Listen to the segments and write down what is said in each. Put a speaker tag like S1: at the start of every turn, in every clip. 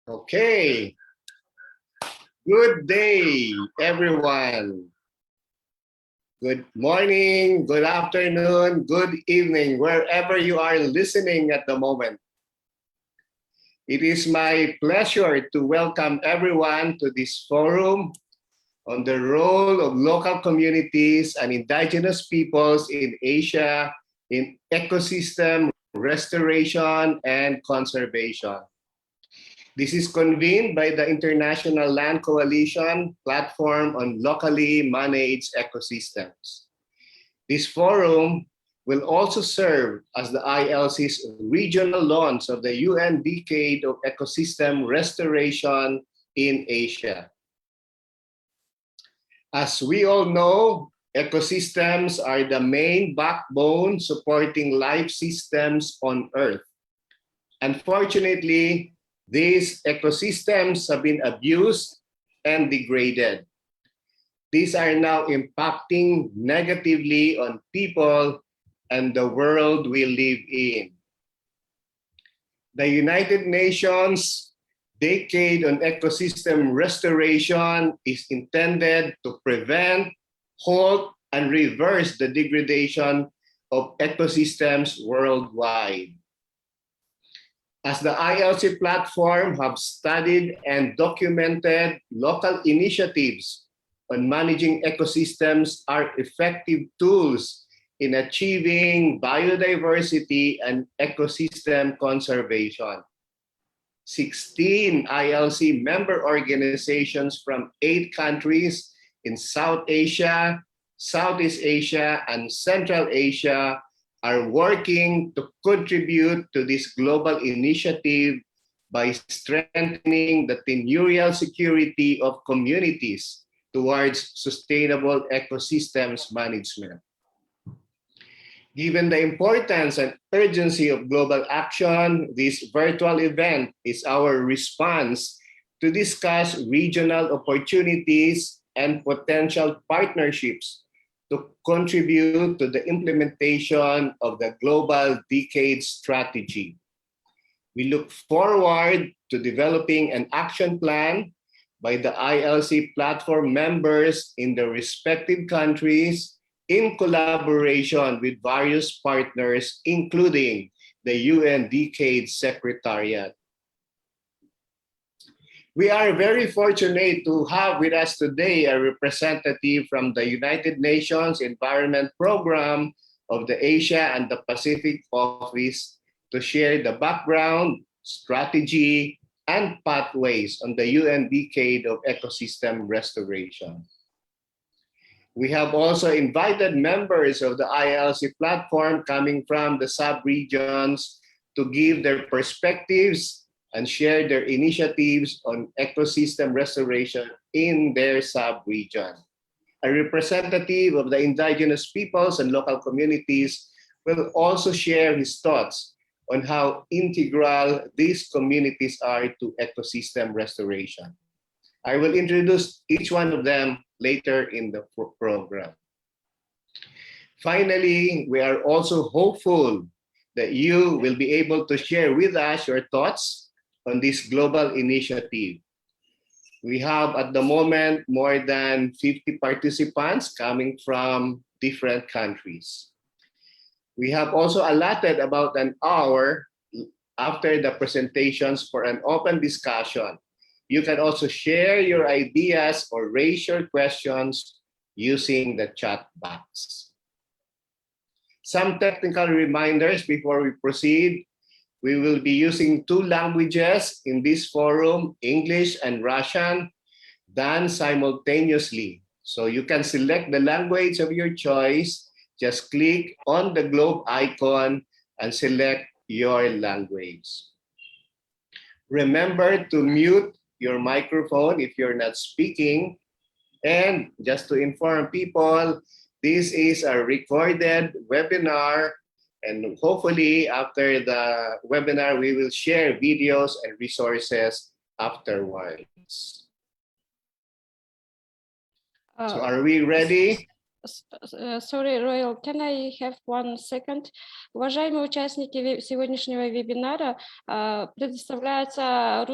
S1: Okay, good day, everyone. Good morning, good afternoon, good evening, wherever you are listening at the moment. It is my pleasure to welcome everyone to this forum on the role of local communities and indigenous peoples in Asia in ecosystem restoration and conservation. This is convened by the International Land Coalition Platform on Locally Managed Ecosystems. This forum will also serve as the ILC's regional launch of the UN Decade of Ecosystem Restoration in Asia. As we all know, ecosystems are the main backbone supporting life systems on Earth. Unfortunately, these ecosystems have been abused and degraded. These are now impacting negatively on people and the world we live in. The United Nations Decade on Ecosystem Restoration is intended to prevent, halt, and reverse the degradation of ecosystems worldwide. As the ILC platform have studied and documented local initiatives on managing ecosystems are effective tools in achieving biodiversity and ecosystem conservation. 16 ILC member organizations from 8 countries in South Asia, Southeast Asia, and Central Asia are working to contribute to this global initiative by strengthening the tenurial security of communities towards sustainable ecosystems management. Given the importance and urgency of global action, this virtual event is our response to discuss regional opportunities and potential partnerships to contribute to the implementation of the Global Decade Strategy. We look forward to developing an action plan by the ILC platform members in the respective countries in collaboration with various partners, including the UN Decade Secretariat. We are very fortunate to have with us today a representative from the United Nations Environment Program of the Asia and the Pacific Office to share the background, strategy, and pathways on the UN Decade of Ecosystem Restoration. We have also invited members of the ILC platform coming from the sub-regions to give their perspectives and share their initiatives on ecosystem restoration in their sub-region. A representative of the indigenous peoples and local communities will also share his thoughts on how integral these communities are to ecosystem restoration. I will introduce each one of them later in the program. Finally, we are also hopeful that you will be able to share with us your thoughts on this global initiative. We have at the moment more than 50 participants coming from different countries. We have also allotted about an hour after the presentations for an open discussion. You can also share your ideas or raise your questions using the chat box. Some technical reminders before we proceed. We will be using 2 languages in this forum, English and Russian, done simultaneously. So you can select the language of your choice. Just click on the globe icon and select your language. Remember to mute your microphone if you're not speaking. And just to inform people, this is a recorded webinar. And hopefully, after the webinar, we will share videos and resources afterwards. So are we ready?
S2: Sorry, Royal, can I have 1 second? Уважаемые участники сегодняшнего вебинара, предоставляется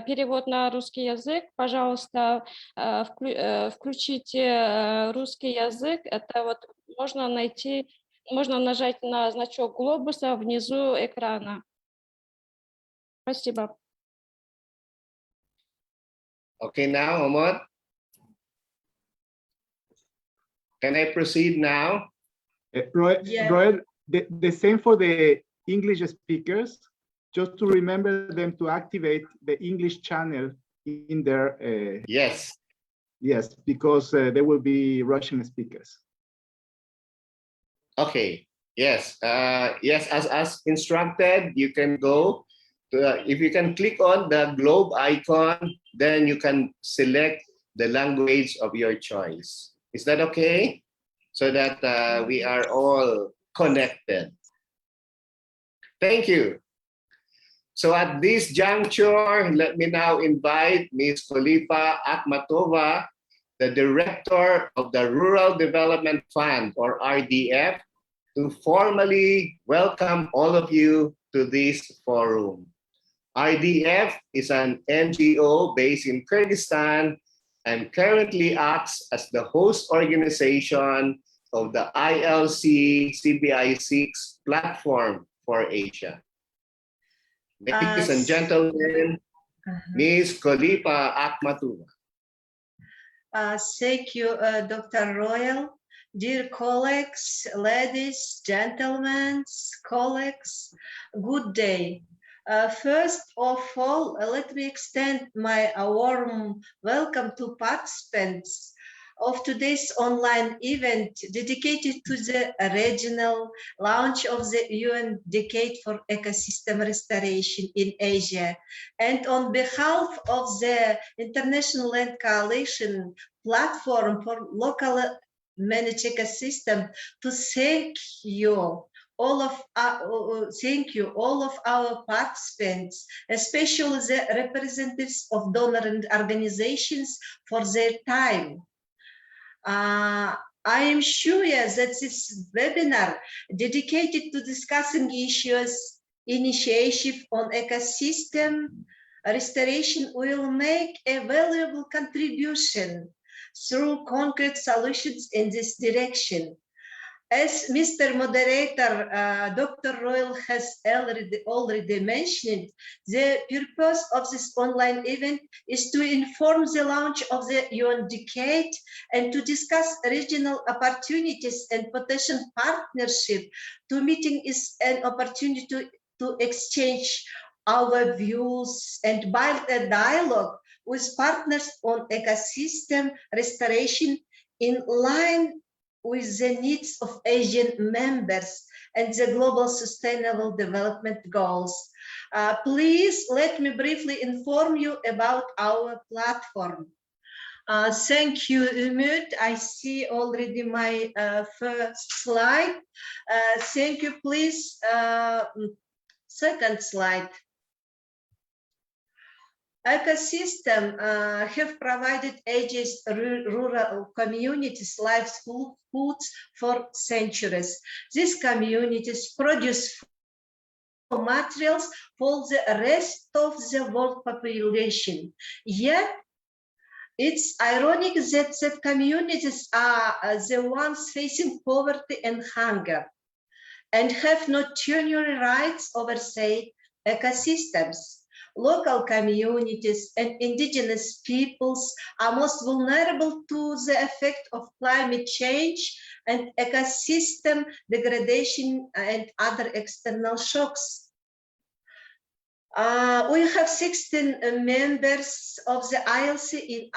S2: перевод на русский язык. Пожалуйста, включите русский язык. Это вот можно найти, можно нажать на значок глобуса внизу экрана. Спасибо.
S1: Okay, now, Ahmad. Can I proceed now?
S3: Roy,
S4: Yeah.
S3: Roy, the same for the English speakers, just to remember them to activate the English channel in their,
S1: Yes.
S3: yes, because there will be Russian speakers.
S1: Okay. Yes. Yes. As instructed, you can go to, if you can click on the globe icon, then you can select the language of your choice. Is that okay? So that we are all connected. Thank you. So at this juncture, let me now invite Ms. Khalifa Akhmatova, the Director of the Rural Development Fund, or RDF, to formally welcome all of you to this forum. RDF is an NGO based in Kyrgyzstan and currently acts as the host organization of the ILC CBI6 platform for Asia. Ladies and gentlemen, Ms. Khalifa Akhmatova.
S4: Thank you, Dr. Royal. Dear colleagues, ladies, gentlemen, colleagues, good day. First of all, let me extend my warm welcome to participants of today's online event dedicated to the regional launch of the UN Decade for Ecosystem Restoration in Asia. And on behalf of the International Land Coalition Platform for Local Managed Ecosystem, to thank you all of our participants, especially the representatives of donor organizations, for their time. I am sure that this webinar dedicated to discussing issues, initiative on ecosystem restoration will make a valuable contribution through concrete solutions in this direction. As Mr. Moderator, Dr. Royal has already mentioned, the purpose of this online event is to inform the launch of the UN Decade and to discuss regional opportunities and potential partnership. The meeting is an opportunity to exchange our views and build a dialogue with partners on ecosystem restoration in line with the needs of Asian members and the global sustainable development goals. Please let me briefly inform you about our platform. Thank you, Umut. I see already my first slide. Thank you, please. Second slide. Ecosystem have provided Asia's rural communities livelihoods for centuries. These communities produce materials for the rest of the world population. Yet, it's ironic that the communities are the ones facing poverty and hunger and have no tenure rights over, say, ecosystems. Local communities and indigenous peoples are most vulnerable to the effect of climate change and ecosystem degradation and other external shocks. We have 16 members of the ILC in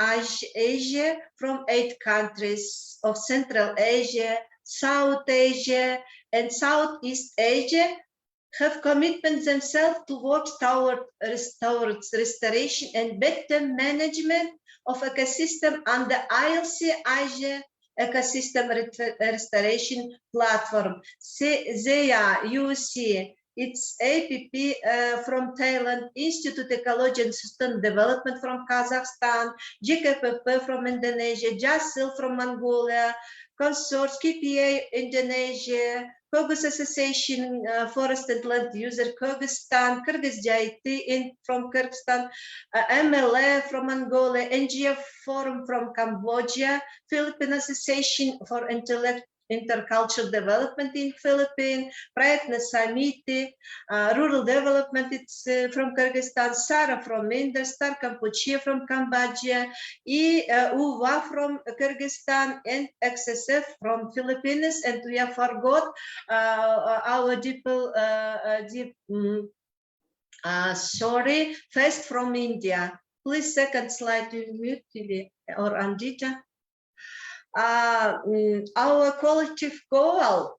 S4: Asia from 8 countries of Central Asia, South Asia, and Southeast Asia, have committed themselves to work toward restoration and better management of ecosystem under ILC Asia Ecosystem Restoration Platform. There you see it's APP from Thailand, Institute Ecology and Sustainable Development from Kazakhstan, GKPP from Indonesia, JASIL from Mongolia, Consorts, KPA, Indonesia, Kyrgyz Association, Forest and Land User, Kyrgyzstan, Kyrgyz JIT from Kyrgyzstan, MLA from Angola, NGF Forum from Cambodia, Philippine Association for Intercultural Development in Philippines, Prayatna Samiti, Rural Development, it's from Kyrgyzstan, Sara from India, Star Kampuchea from Cambodia, UVA from Kyrgyzstan, and XSF from Philippines, and we have forgot our sorry, first from India. Please, second slide to mute or Andita. Our collective goal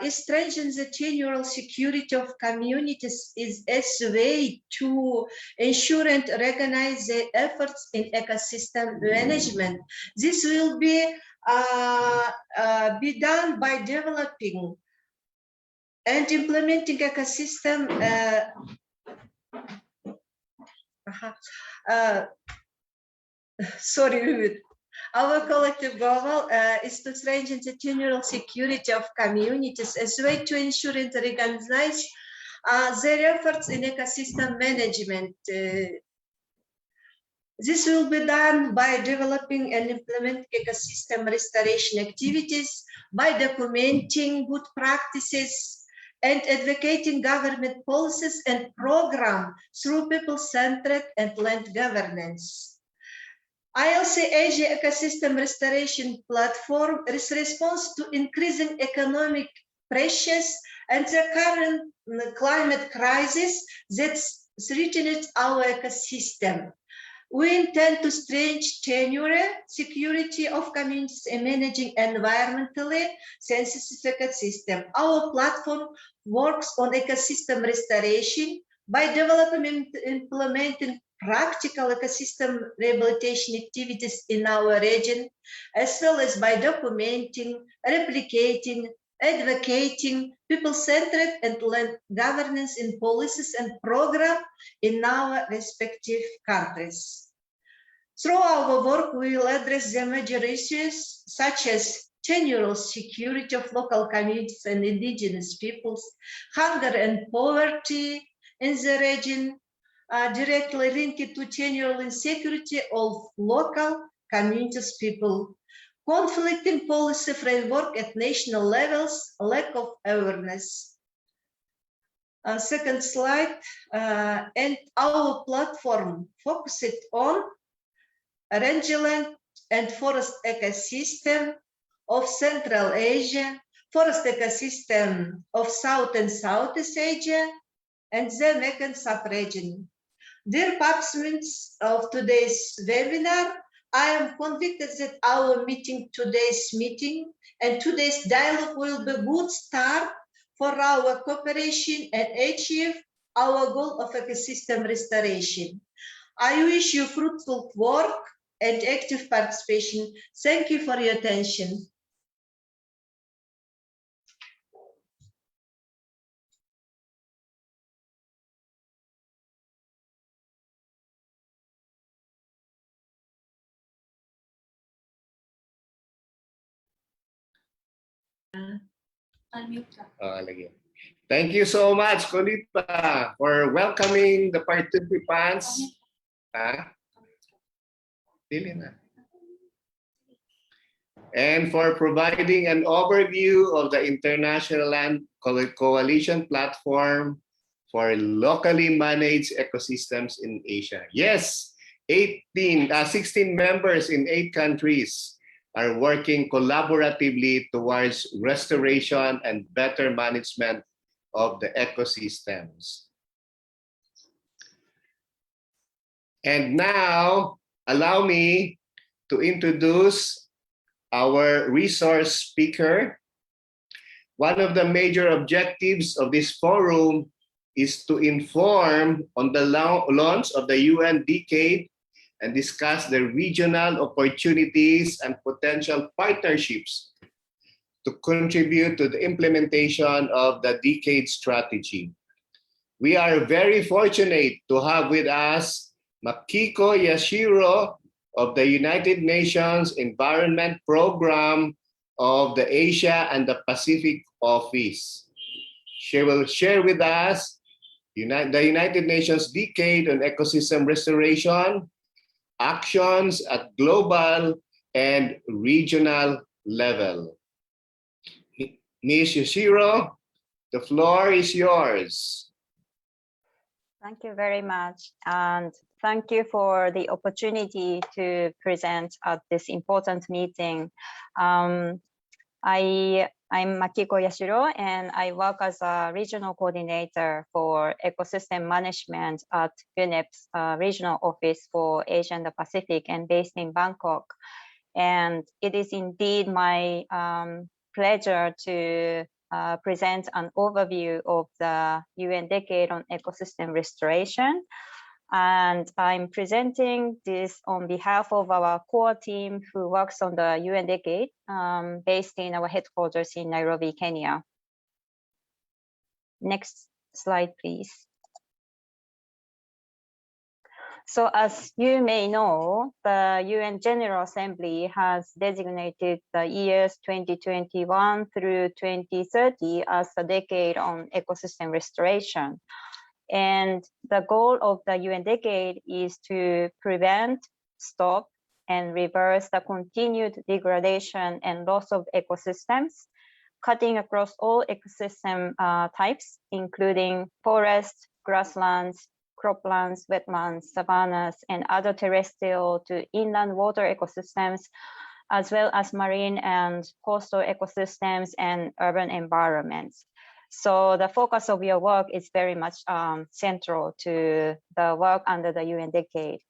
S4: is strengthen the tenurial security of communities is as a way to ensure and recognize the efforts in ecosystem management. This will be done by developing and implementing ecosystem sorry. Our collective goal is to strengthen the tenurial security of communities as a way to ensure and recognize their efforts in ecosystem management. This will be done by developing and implementing ecosystem restoration activities, by documenting good practices, and advocating government policies and programs through people-centered and land governance. ILC Asia Ecosystem Restoration Platform is response to increasing economic pressures and the current climate crisis that threatens our ecosystem. We intend to strengthen tenure, security of communities and managing environmentally sensitive ecosystem. Our platform works on ecosystem restoration by developing and implementing practical ecosystem rehabilitation activities in our region, as well as by documenting, replicating, advocating people-centered and land governance in policies and programs in our respective countries. Through our work, we will address the major issues such as tenurial security of local communities and indigenous peoples, hunger and poverty in the region, directly linked to tenurial insecurity of local communities people, conflict in policy framework at national levels, lack of awareness. Second slide, and our platform focused on rangeland and forest ecosystem of Central Asia, forest ecosystem of South and Southeast Asia, and the Mekong sub-region. Dear participants of today's webinar, I am convinced that our today's meeting and today's dialogue will be a good start for our cooperation and achieve our goal of ecosystem restoration. I wish you fruitful work and active participation. Thank you for your attention.
S1: Thank you so much, Konita, for welcoming the participants. And for providing an overview of the International Land Coalition Platform for locally managed ecosystems in Asia. Yes, 16 members in 8 countries are working collaboratively towards restoration and better management of the ecosystems. And now, allow me to introduce our resource speaker. One of the major objectives of this forum is to inform on the launch of the UN Decade and discuss the regional opportunities and potential partnerships to contribute to the implementation of the Decade strategy. We are very fortunate to have with us Makiko Yashiro of the United Nations Environment Program of the Asia and the Pacific Office. She will share with us the United Nations Decade on Ecosystem Restoration, actions at global and regional level. Ms. Yoshiro, the floor is yours.
S5: Thank you very much. And thank you for the opportunity to present at this important meeting. I'm Makiko Yashiro, and I work as a regional coordinator for ecosystem management at UNEP's regional office for Asia and the Pacific, and based in Bangkok. And it is indeed my pleasure to present an overview of the UN Decade on Ecosystem Restoration. And I'm presenting this on behalf of our core team who works on the UN Decade, based in our headquarters in Nairobi, Kenya. Next slide, please. So as you may know, the UN General Assembly has designated the years 2021 through 2030 as a decade on ecosystem restoration. And the goal of the UN Decade is to prevent, stop, and reverse the continued degradation and loss of ecosystems, cutting across all ecosystem types, including forests, grasslands, croplands, wetlands, savannas, and other terrestrial to inland water ecosystems, as well as marine and coastal ecosystems and urban environments. So the focus of your work is very much central to the work under the UN Decade.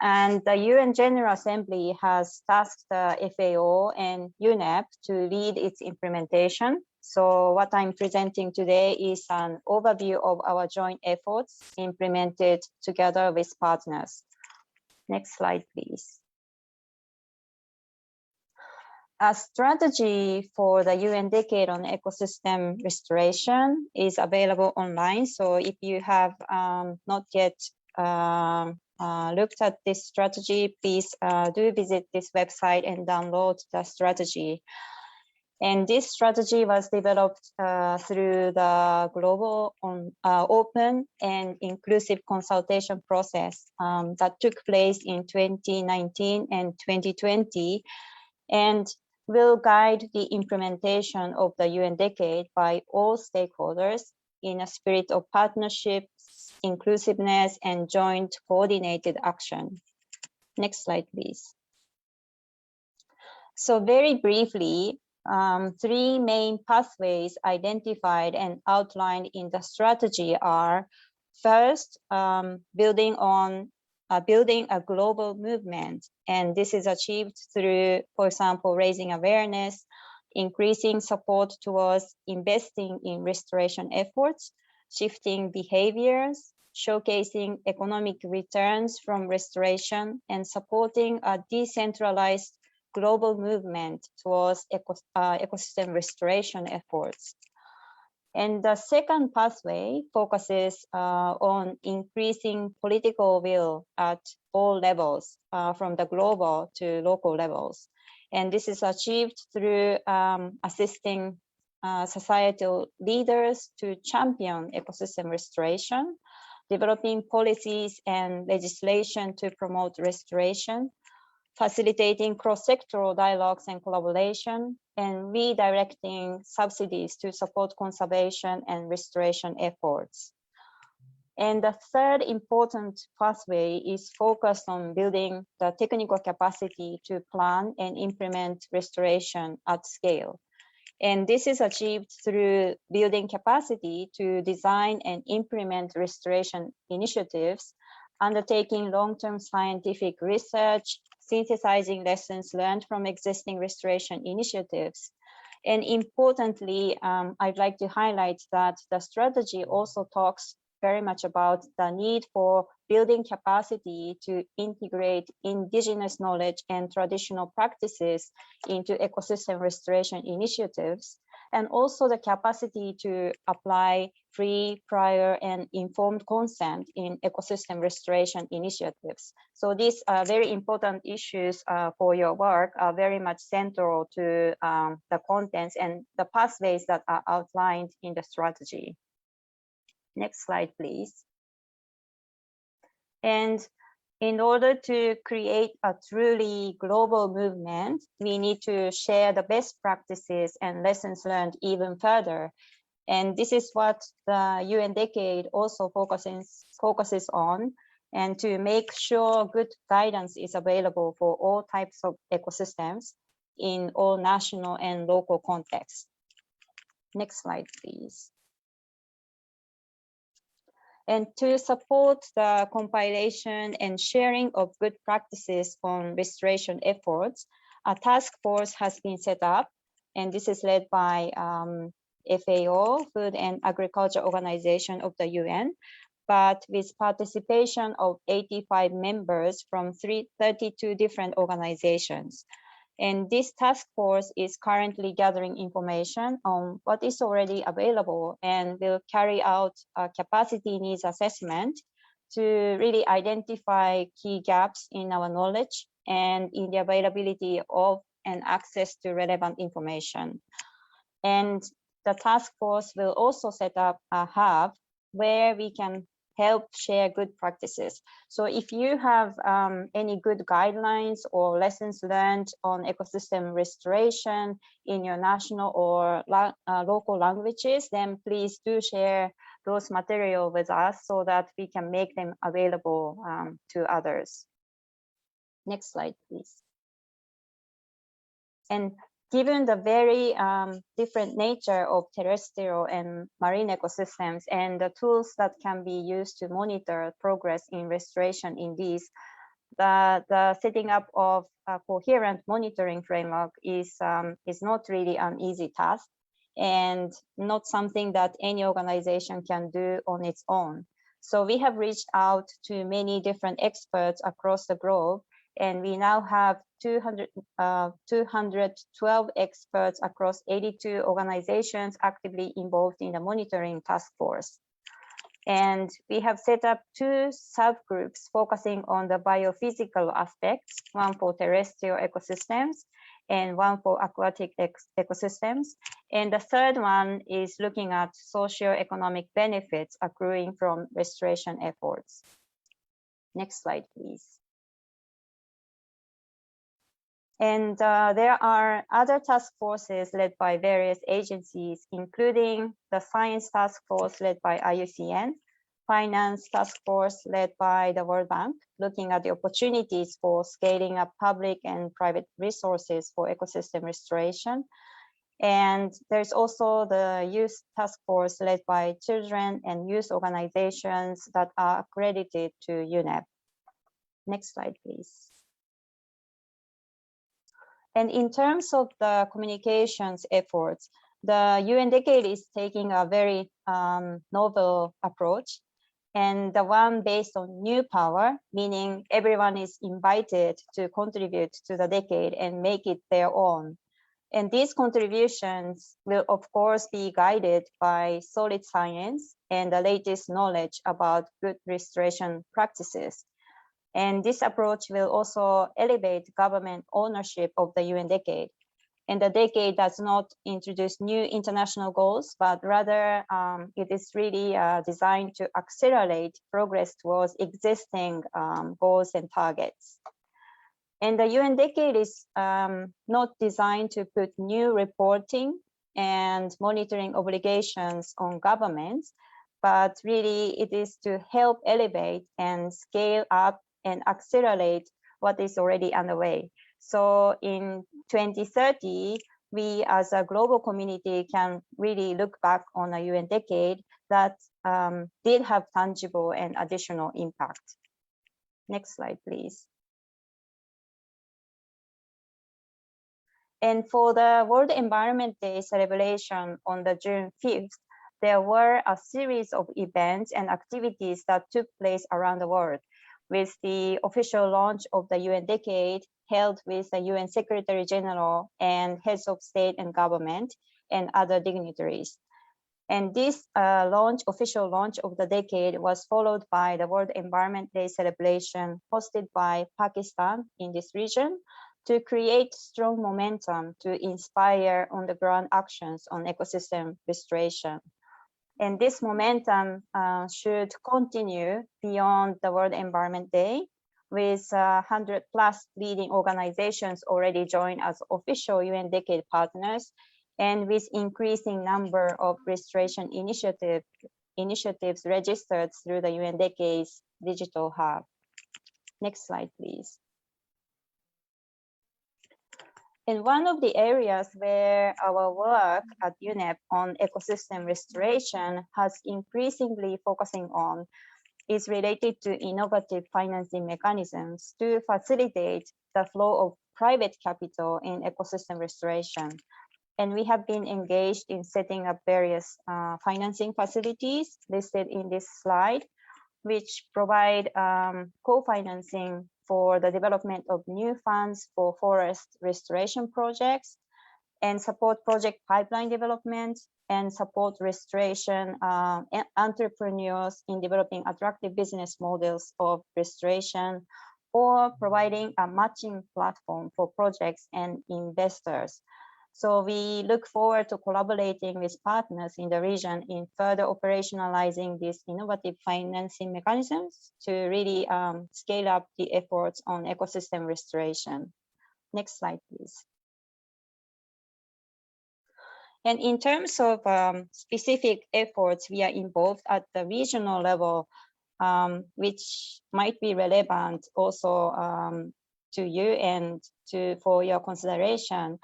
S5: And the UN General Assembly has tasked the FAO and UNEP to lead its implementation. So what I'm presenting today is an overview of our joint efforts implemented together with partners. Next slide, please. A strategy for the UN Decade on Ecosystem Restoration is available online. So if you have not yet looked at this strategy, please do visit this website and download the strategy. And this strategy was developed through the global open and inclusive consultation process that took place in 2019 and 2020, and will guide the implementation of the UN Decade by all stakeholders in a spirit of partnership, inclusiveness, and joint coordinated action. Next slide, please. So very briefly, three main pathways identified and outlined in the strategy are: first, building a global movement, and this is achieved through, for example, raising awareness, increasing support towards investing in restoration efforts, shifting behaviors, showcasing economic returns from restoration, and supporting a decentralized global movement towards ecosystem restoration efforts. And the second pathway focuses on increasing political will at all levels, from the global to local levels. And this is achieved through assisting societal leaders to champion ecosystem restoration, developing policies and legislation to promote restoration, facilitating cross-sectoral dialogues and collaboration, and redirecting subsidies to support conservation and restoration efforts. And the third important pathway is focused on building the technical capacity to plan and implement restoration at scale. And this is achieved through building capacity to design and implement restoration initiatives, undertaking long-term scientific research, synthesizing lessons learned from existing restoration initiatives. And importantly, I'd like to highlight that the strategy also talks very much about the need for building capacity to integrate indigenous knowledge and traditional practices into ecosystem restoration initiatives, and also the capacity to apply free, prior, and informed consent in ecosystem restoration initiatives. So these are very important issues for your work are very much central to the contents and the pathways that are outlined in the strategy. Next slide, please. And in order to create a truly global movement, we need to share the best practices and lessons learned even further. And this is what the UN Decade also focuses on, and to make sure good guidance is available for all types of ecosystems in all national and local contexts. Next slide, please. And to support the compilation and sharing of good practices on restoration efforts, a task force has been set up, and this is led by FAO, Food and Agriculture Organization of the UN, but with participation of 85 members from 32 different organizations. And this task force is currently gathering information on what is already available and will carry out a capacity needs assessment to really identify key gaps in our knowledge and in the availability of and access to relevant information. And the task force will also set up a hub where we can help share good practices. So if you have any good guidelines or lessons learned on ecosystem restoration in your national or local languages, then please do share those material with us so that we can make them available to others. Next slide, please. And given the very different nature of terrestrial and marine ecosystems and the tools that can be used to monitor progress in restoration in these, the setting up of a coherent monitoring framework is not really an easy task and not something that any organization can do on its own. So we have reached out to many different experts across the globe, and we now have 212 experts across 82 organizations actively involved in the monitoring task force. And we have set up 2 subgroups focusing on the biophysical aspects, one for terrestrial ecosystems and one for aquatic ecosystems. And the third one is looking at socio-economic benefits accruing from restoration efforts. Next slide, please. And there are other task forces led by various agencies, including the Science Task Force led by IUCN, Finance Task Force led by the World Bank, looking at the opportunities for scaling up public and private resources for ecosystem restoration. And there's also the Youth Task Force led by children and youth organizations that are accredited to UNEP. Next slide, please. And in terms of the communications efforts, the UN Decade is taking a very novel approach, and the one based on new power, meaning everyone is invited to contribute to the decade and make it their own. And these contributions will, of course, be guided by solid science and the latest knowledge about good restoration practices. And this approach will also elevate government ownership of the UN Decade. And the decade does not introduce new international goals, but rather it is really designed to accelerate progress towards existing goals and targets. And the UN Decade is not designed to put new reporting and monitoring obligations on governments, but really it is to help elevate and scale up and accelerate what is already underway. So in 2030, we as a global community can really look back on a UN Decade that did have tangible and additional impact. Next slide, please. And for the World Environment Day celebration on the June 5th, there were a series of events and activities that took place around the world, with the official launch of the UN Decade held with the UN Secretary General and heads of state and government and other dignitaries. And this official launch of the decade was followed by the World Environment Day celebration hosted by Pakistan in this region to create strong momentum to inspire on-the-ground actions on ecosystem restoration. And this momentum should continue beyond the World Environment Day, with 100 plus leading organizations already joined as official UN Decade partners, and with increasing number of restoration initiatives registered through the UN Decade's digital hub. Next slide, please. And one of the areas where our work at UNEP on ecosystem restoration has increasingly focusing on is related to innovative financing mechanisms to facilitate the flow of private capital in ecosystem restoration. And we have been engaged in setting up various financing facilities listed in this slide, which provide co-financing for the development of new funds for forest restoration projects, and support project pipeline development, and support restoration entrepreneurs in developing attractive business models of restoration, or providing a matching platform for projects and investors. So we look forward to collaborating with partners in the region in further operationalizing these innovative financing mechanisms to really scale up the efforts on ecosystem restoration. Next slide, please. And in terms of specific efforts we are involved at the regional level, which might be relevant also to you and for your consideration,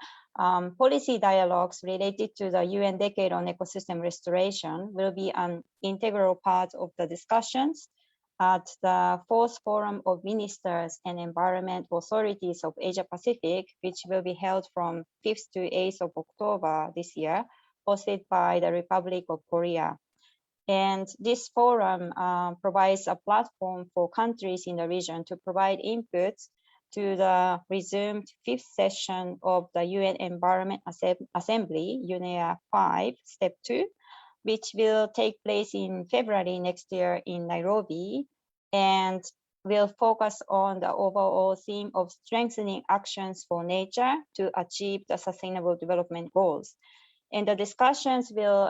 S5: policy dialogues related to the UN Decade on Ecosystem Restoration will be an integral part of the discussions at the 4th Forum of Ministers and Environment Authorities of Asia Pacific, which will be held from 5th to 8th of October this year, hosted by the Republic of Korea. And this forum provides a platform for countries in the region to provide inputs to the resumed 5th session of the UN Environment Assembly, UNEA 5, Step 2, which will take place in February next year in Nairobi, and will focus on the overall theme of strengthening actions for nature to achieve the Sustainable Development Goals. And the discussions will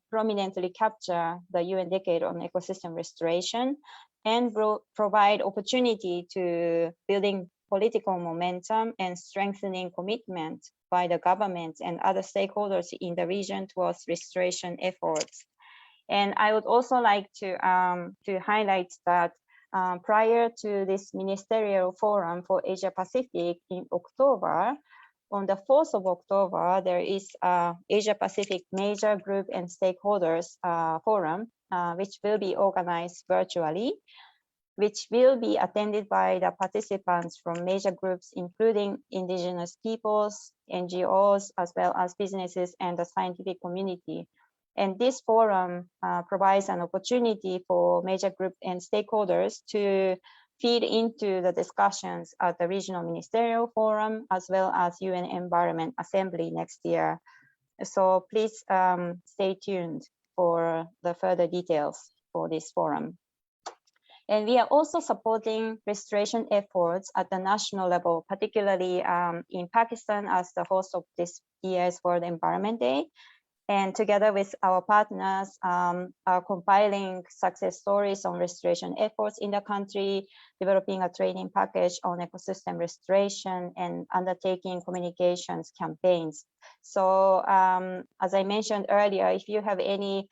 S5: prominently capture the UN Decade on Ecosystem Restoration and will provide opportunity to building political momentum and strengthening commitment by the government and other stakeholders in the region towards restoration efforts. And I would also like to highlight that prior to this ministerial forum for Asia Pacific in October, on the 4th of October, there is Asia Pacific Major Group and Stakeholders Forum, which will be organized virtually, which will be attended by the participants from major groups, including indigenous peoples, NGOs, as well as businesses and the scientific community. And this forum provides an opportunity for major group and stakeholders to feed into the discussions at the Regional Ministerial Forum, as well as UN Environment Assembly next year. So please stay tuned for the further details for this forum. And we are also supporting restoration efforts at the national level, particularly in Pakistan as the host of this year's World Environment Day. And together with our partners, are compiling success stories on restoration efforts in the country, developing a training package on ecosystem restoration, and undertaking communications campaigns. So as I mentioned earlier, if you have any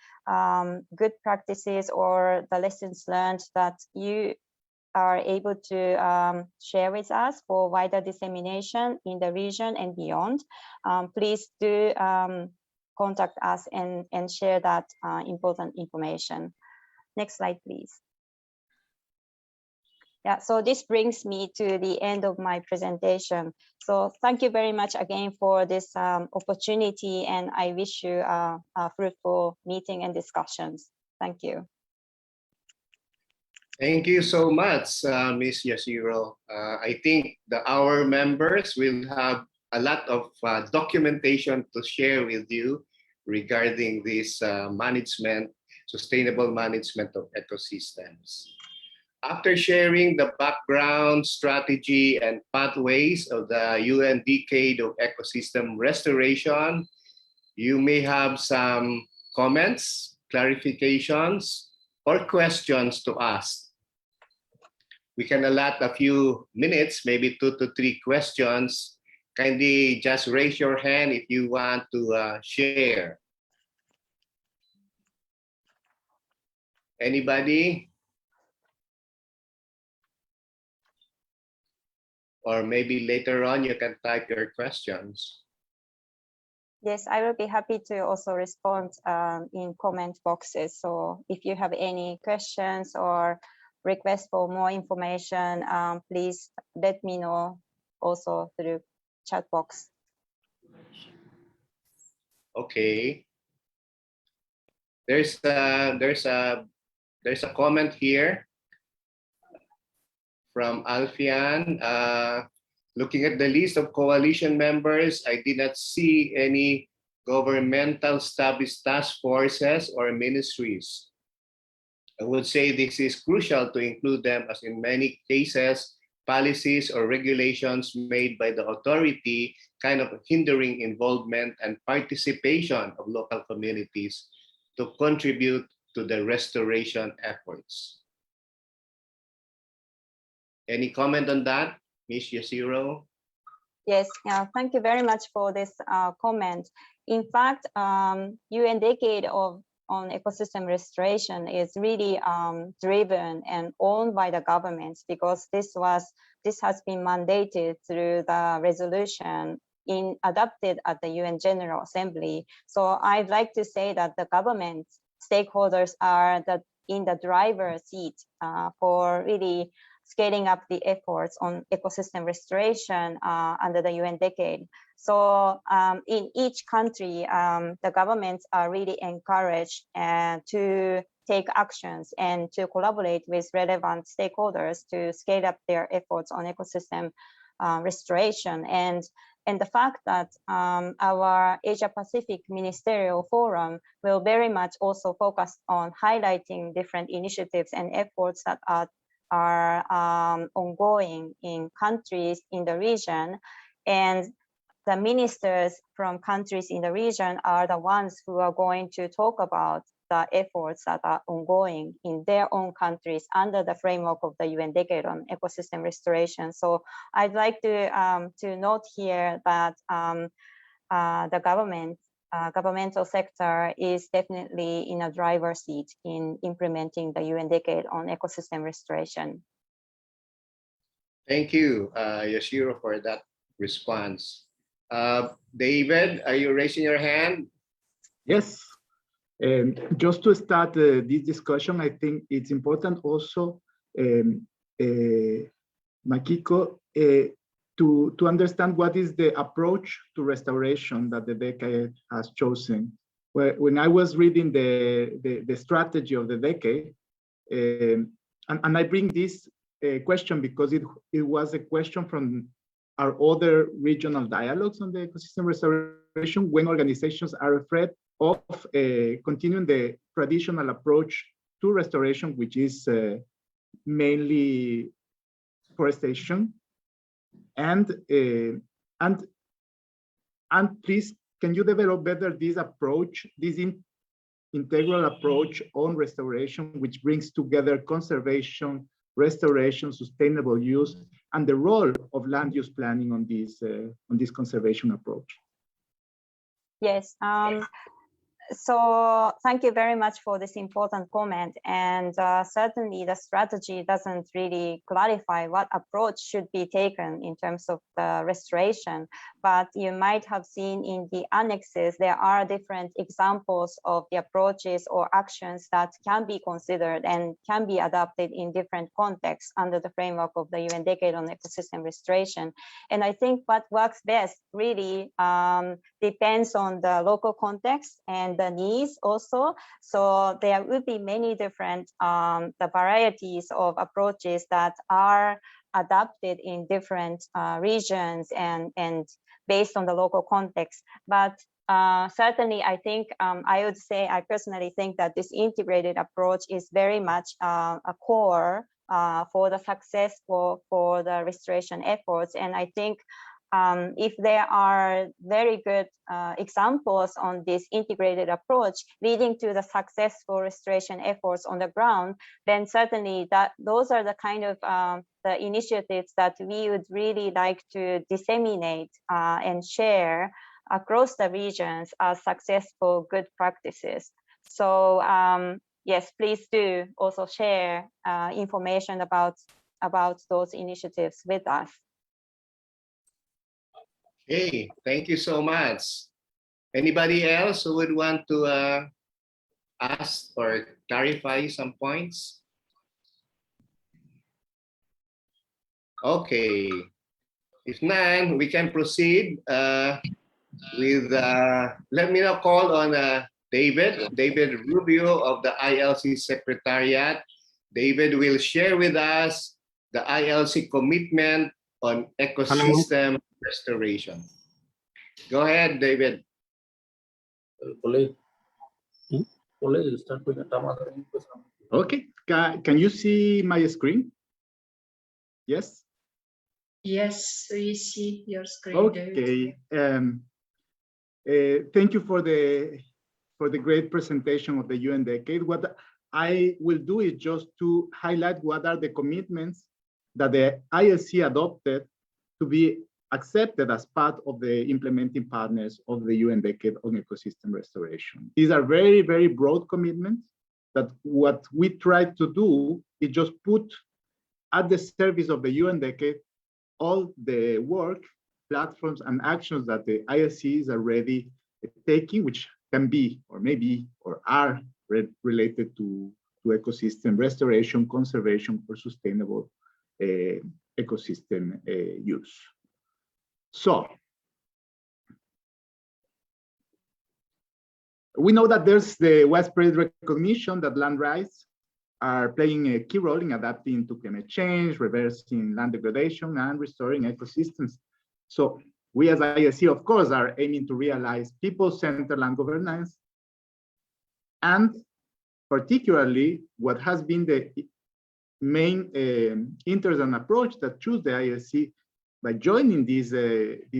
S5: good practices or the lessons learned that you are able to share with us for wider dissemination in the region and beyond, please do contact us and share that important information. Next slide, please. Yeah, so this brings me to the end of my presentation. So thank you very much again for this opportunity, and I wish you a fruitful meeting and discussions. Thank you.
S1: Thank you so much, Ms. Yashiro. I think our members will have a lot of documentation to share with you regarding this sustainable management of ecosystems. After sharing the background, strategy, and pathways of the UN Decade of Ecosystem Restoration, you may have some comments, clarifications, or questions to ask. We can allot a few minutes, maybe 2 to 3 questions. Kindly just raise your hand if you want to share. Anybody? Or maybe later on you can type your questions.
S5: Yes, I will be happy to also respond in comment boxes. So if you have any questions or requests for more information, please let me know also through chat box.
S1: Okay. There's a comment here from Alfian. Looking at the list of coalition members, I did not see any governmental established task forces or ministries. I would say this is crucial to include them, as in many cases, policies or regulations made by the authority kind of hindering involvement and participation of local communities to contribute to the restoration efforts. Any comment on that, Ms. Yashiro?
S5: Yes, thank you very much for this comment. In fact, UN Decade on Ecosystem Restoration is really driven and owned by the governments, because this has been mandated through the resolution adopted at the UN General Assembly. So I'd like to say that the government stakeholders are in the driver's seat for really scaling up the efforts on ecosystem restoration under the UN Decade. So in each country, the governments are really encouraged to take actions and to collaborate with relevant stakeholders to scale up their efforts on ecosystem restoration. And the fact that our Asia Pacific Ministerial Forum will very much also focus on highlighting different initiatives and efforts that are ongoing in countries in the region. And the ministers from countries in the region are the ones who are going to talk about the efforts that are ongoing in their own countries under the framework of the UN Decade on Ecosystem Restoration. So I'd like to note here that the governmental sector is definitely in a driver's seat in implementing the UN Decade on Ecosystem Restoration.
S1: Thank you, Yashiro, for that response. David, are you raising your hand?
S3: Yes. Just to start this discussion, I think it's important also, Makiko, to understand what is the approach to restoration that the decade has chosen. When I was reading the strategy of the decade, and I bring this question because it was a question from our other regional dialogues on the ecosystem restoration, when organizations are afraid of continuing the traditional approach to restoration, which is mainly forestation. And please, can you develop better this approach, this integral approach on restoration, which brings together conservation, restoration, sustainable use, and the role of land use planning on this conservation approach?
S5: Yes. So thank you very much for this important comment. And certainly the strategy doesn't really clarify what approach should be taken in terms of the restoration. But you might have seen in the annexes, there are different examples of the approaches or actions that can be considered and can be adopted in different contexts under the framework of the UN Decade on Ecosystem Restoration. And I think what works best really depends on the local context and the needs also. So there will be many different the varieties of approaches that are adapted in different regions and based on the local context. But certainly, I think I would say I personally think that this integrated approach is very much a core for the success for the restoration efforts. And I think if there are very good examples on this integrated approach leading to the successful restoration efforts on the ground, then certainly those are the kind of the initiatives that we would really like to disseminate and share across the regions as successful good practices. So yes, please do also share information about those initiatives with us.
S1: Okay, thank you so much. Anybody else who would want to ask or clarify some points? Okay, if none, we can proceed with, let me now call on David Rubio of the ILC Secretariat. David will share with us the ILC commitment on ecosystem restoration. Go ahead, David.
S3: Okay, can you see my screen? Yes?
S4: Yes, we see your screen.
S3: Okay. Thank you for the great presentation of the UN Decade. What I will do is just to highlight what are the commitments that the ILC adopted to be accepted as part of the implementing partners of the UN Decade on ecosystem restoration. These are very, very broad commitments that what we try to do is just put at the service of the UN Decade all the work, platforms, and actions that the ILC is already taking, which can be, or maybe, or are related to ecosystem restoration, conservation, or sustainable ecosystem use. So, we know that there's the widespread recognition that land rights are playing a key role in adapting to climate change, reversing land degradation, and restoring ecosystems. So we as ILC, of course, are aiming to realize people-centered land governance, and particularly what has been the main interest and approach that chose the ILC by joining this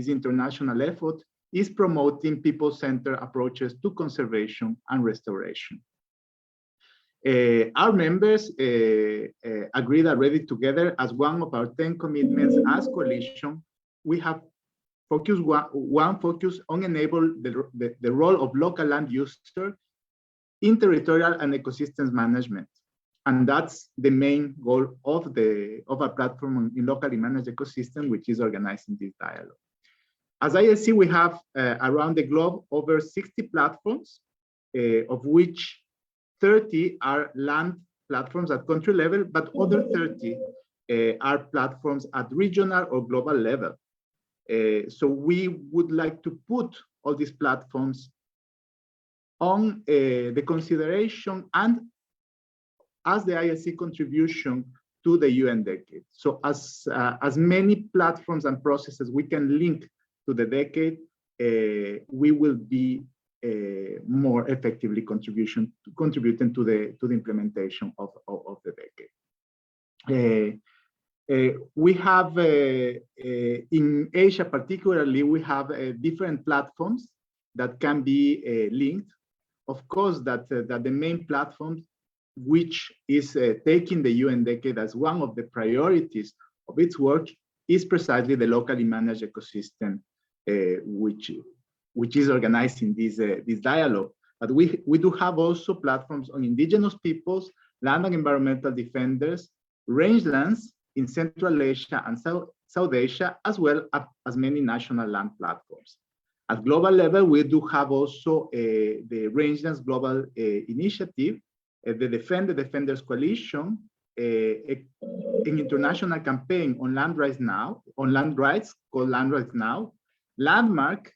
S3: international effort is promoting people-centered approaches to conservation and restoration. Our members agreed already together as one of our 10 commitments as coalition. We have focused one focus on enable the role of local land user in territorial and ecosystems management. And that's the main goal of our platform in locally managed ecosystem, which is organizing this dialogue. As ILC, we have around the globe over 60 platforms, of which 30 are land platforms at country level, but other 30 are platforms at regional or global level. So we would like to put all these platforms on the consideration and as the ILC contribution to the UN Decade. So as many platforms and processes we can link to the decade, we will be more effectively contributing to the implementation of the decade. We have in Asia particularly, we have different platforms that can be linked. Of course, that the main platform, which is taking the UN Decade as one of the priorities of its work, is precisely the locally managed ecosystem, which is organizing this dialogue. But we do have also platforms on indigenous peoples, land and environmental defenders, rangelands in Central Asia and South Asia, as well as many national land platforms. At global level, we do have also the Rangelands Global Initiative, the Defend the Defenders Coalition, an international campaign on land rights called Land Rights Now. Landmark,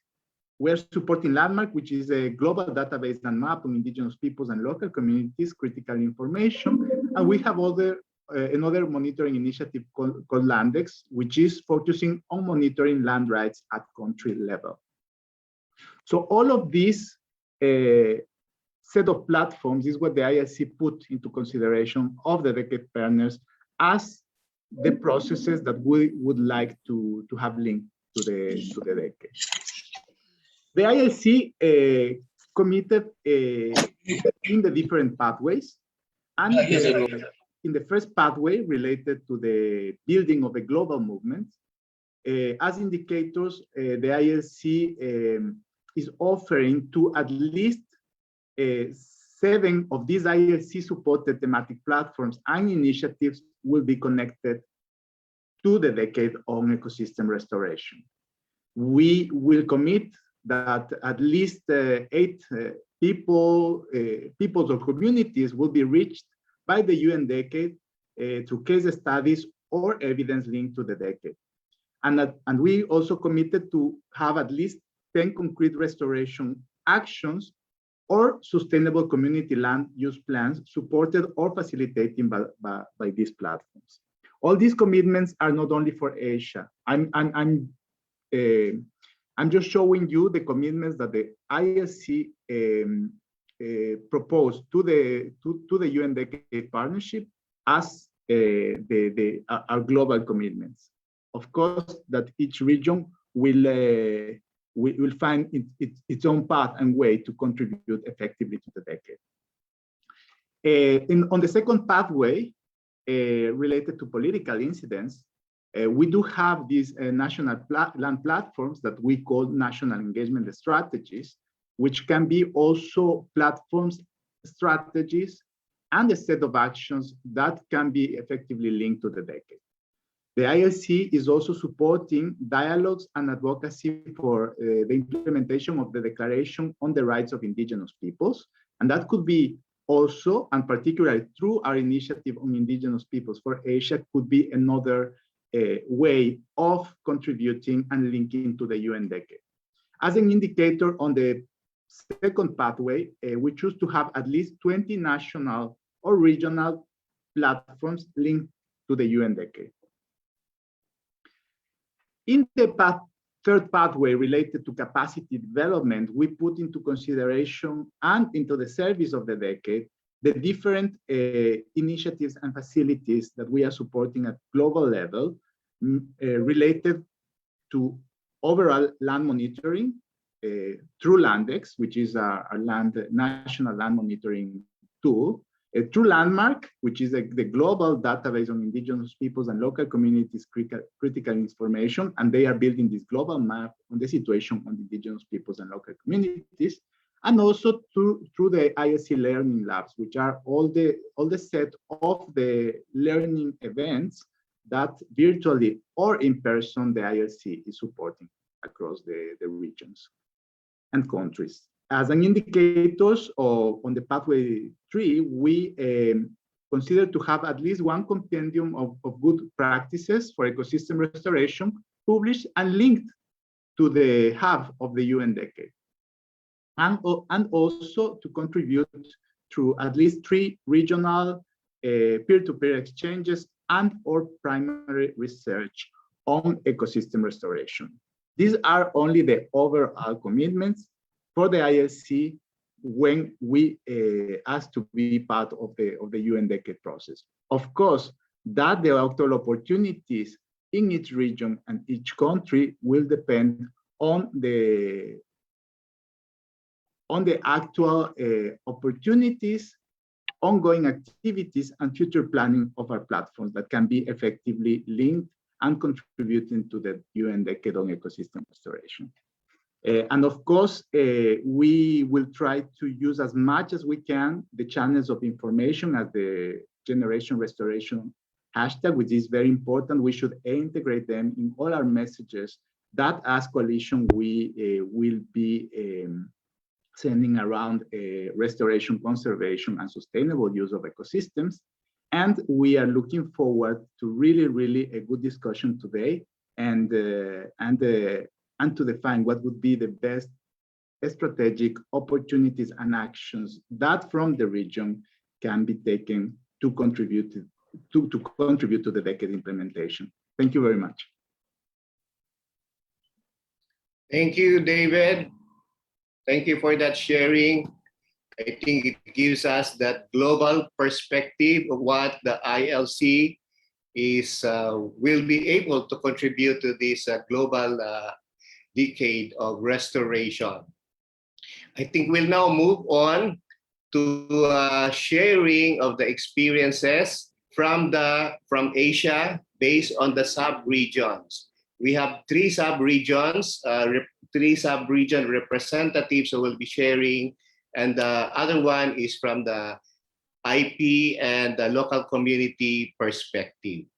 S3: we're supporting Landmark, which is a global database and map on indigenous peoples and local communities, critical information. And we have another monitoring initiative called Landex, which is focusing on monitoring land rights at country level. So all of these set of platforms is what the ILC put into consideration of the decade partners as the processes that we would like to have linked to the decade. The ILC committed in the different pathways, and in the first pathway related to the building of a global movement, as indicators, the ILC is offering to at least 7 of these ILC-supported thematic platforms and initiatives will be connected to the decade on ecosystem restoration. We will commit that at least 8 peoples or communities will be reached by the UN decade through case studies or evidence linked to the decade. And we also committed to have at least 10 concrete restoration actions or sustainable community land use plans supported or facilitated by these platforms. All these commitments are not only for Asia. I'm just showing you the commitments that the ILC proposed to the UN Decade Partnership as our global commitments. Of course, that each region will find its own path and way to contribute effectively to the decade. On the second pathway, related to political incidents, we do have these national land platforms that we call national engagement strategies, which can be also platforms, strategies, and a set of actions that can be effectively linked to the decade. The ILC is also supporting dialogues and advocacy for the implementation of the Declaration on the Rights of Indigenous Peoples, and that could be also, and particularly through our initiative on Indigenous Peoples for Asia, could be another way of contributing and linking to the UN decade. As an indicator on the second pathway, we choose to have at least 20 national or regional platforms linked to the UN decade. In the third pathway related to capacity development, we put into consideration and into the service of the decade the different initiatives and facilities that we are supporting at global level related to overall land monitoring through Landex, which is our national land monitoring tool, through Landmark, which is the global database on Indigenous peoples and local communities critical information, and they are building this global map on the situation on Indigenous peoples and local communities, and also through the ILC Learning Labs, which are all the set of the learning events that virtually or in person the ILC is supporting across the regions and countries. As an indicators on the pathway 3, we consider to have at least one compendium of good practices for ecosystem restoration published and linked to the hub of the UN decade. And also to contribute through at least 3 regional peer-to-peer exchanges and or primary research on ecosystem restoration. These are only the overall commitments for the ILC when we ask to be part of the UN decade process. Of course, that the actual opportunities in each region and each country will depend on the actual opportunities, ongoing activities, and future planning of our platforms that can be effectively linked and contributing to the UN decade on ecosystem restoration. And of course, we will try to use as much as we can the channels of information as the Generation Restoration hashtag, which is very important. We should integrate them in all our messages that as coalition we will be sending around restoration, conservation, and sustainable use of ecosystems. And we are looking forward to really a good discussion today and to define what would be the best strategic opportunities and actions that from the region can be taken to contribute to the decade implementation. Thank you very much.
S1: Thank you, David. Thank you for that sharing. I think it gives us that global perspective of what the ILC is will be able to contribute to this global decade of restoration. I think we'll now move on to sharing of the experiences from Asia based on the sub-regions. We have three sub-regions, three sub-region representatives who will be sharing, and the other one is from the IP and the local community perspective.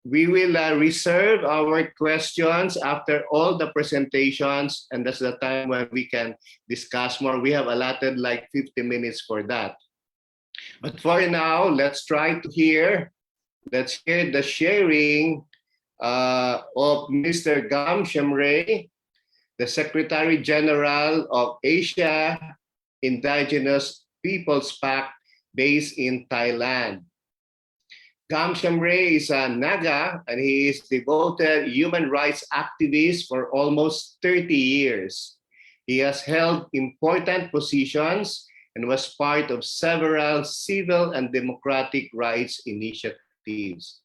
S1: We will reserve our questions after all the presentations, and that's the time when we can discuss more. We have allotted like 50 minutes for that. But for now, let's try to hear, let's hear the sharing of Mr. Gam Shemray, the Secretary General of Asia Indigenous Peoples Pact based in Thailand. Gam Shemray is a Naga, and he is devoted human rights activist for almost 30 years. He has held important positions and was part of several civil and democratic rights initiatives.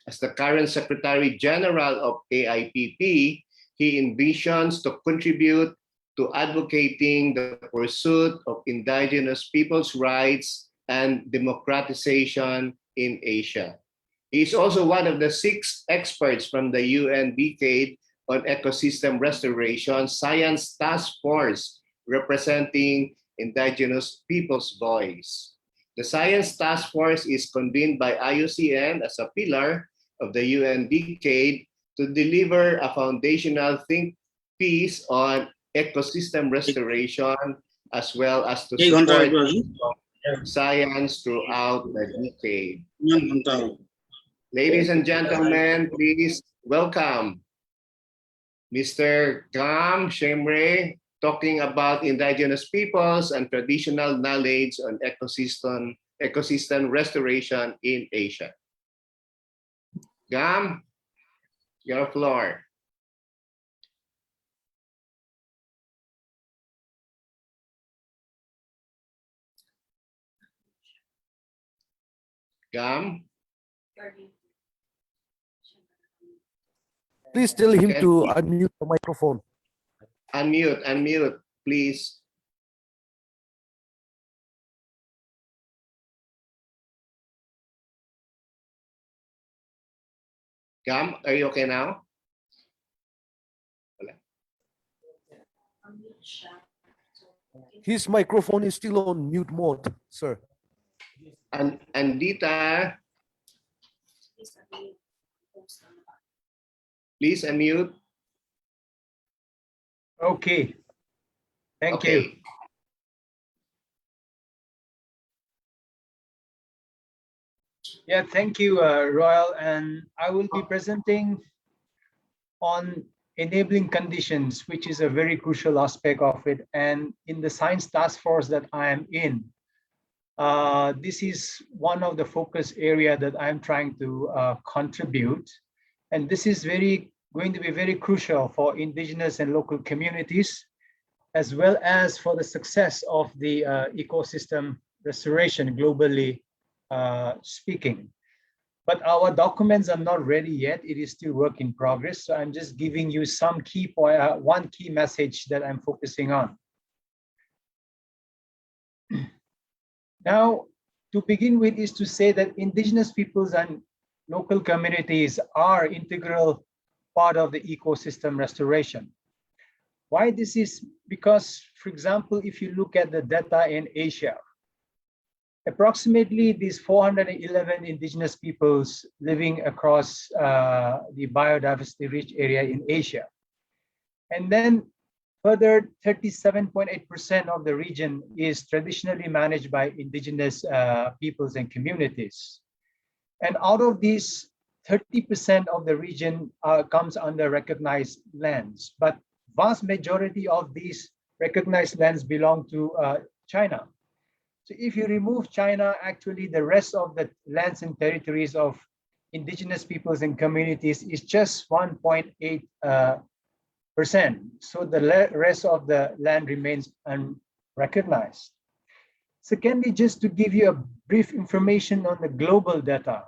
S1: As the current Secretary General of AIPP, he envisions to contribute to advocating the pursuit of indigenous people's rights and democratization in Asia. He is also one of the 6 experts from the UN Decade on Ecosystem Restoration Science Task Force representing indigenous people's voice. The Science Task Force is convened by IUCN as a pillar of the UN Decade to deliver a foundational think piece on ecosystem restoration, as well as to support science throughout the decade. Ladies and gentlemen, please welcome Mr. Gam Shemray, talking about indigenous peoples and traditional knowledge on ecosystem restoration in Asia. Gam, your floor. Gam?
S6: Please tell him to unmute the microphone.
S1: Unmute, please. Gam, are you okay now?
S6: His microphone is still on mute mode, sir.
S1: And Andita, please unmute.
S7: Okay. Thank you. Yeah, thank you, Royal. And I will be presenting on enabling conditions, which is a very crucial aspect of it. And in the science task force that I am in, this is one of the focus area that I'm trying to contribute. And this is going to be very crucial for indigenous and local communities, as well as for the success of the ecosystem restoration globally speaking. But our documents are not ready yet. It is still work in progress. So I'm just giving you some key point, one key message that I'm focusing on. Now, to begin with is to say that indigenous peoples and local communities are integral part of the ecosystem restoration. Why this is? Because, for example, if you look at the data in Asia, approximately these 411 indigenous peoples living across the biodiversity-rich area in Asia. And then further 37.8% of the region is traditionally managed by indigenous peoples and communities. And out of these, 30% of the region comes under recognized lands, but vast majority of these recognized lands belong to China. So if you remove China, actually the rest of the lands and territories of indigenous peoples and communities is just 1.8 So the rest of the land remains unrecognized. Secondly, just to give you a brief information on the global data,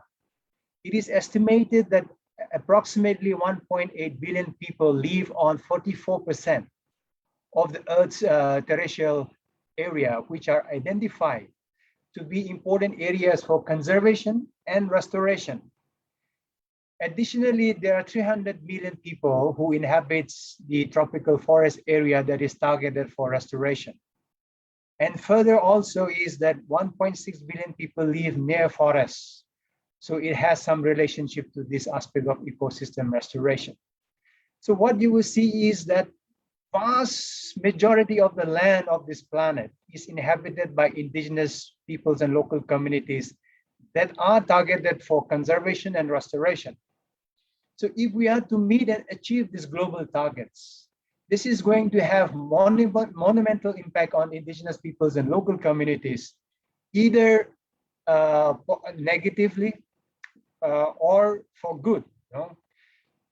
S7: it is estimated that approximately 1.8 billion people live on 44% of the Earth's terrestrial area, which are identified to be important areas for conservation and restoration. Additionally, there are 300 million people who inhabits the tropical forest area that is targeted for restoration. And further also is that 1.6 billion people live near forests. So it has some relationship to this aspect of ecosystem restoration. So what you will see is that vast majority of the land of this planet is inhabited by indigenous peoples and local communities that are targeted for conservation and restoration. So if we are to meet and achieve these global targets, this is going to have monumental impact on indigenous peoples and local communities, either negatively or for good. You know?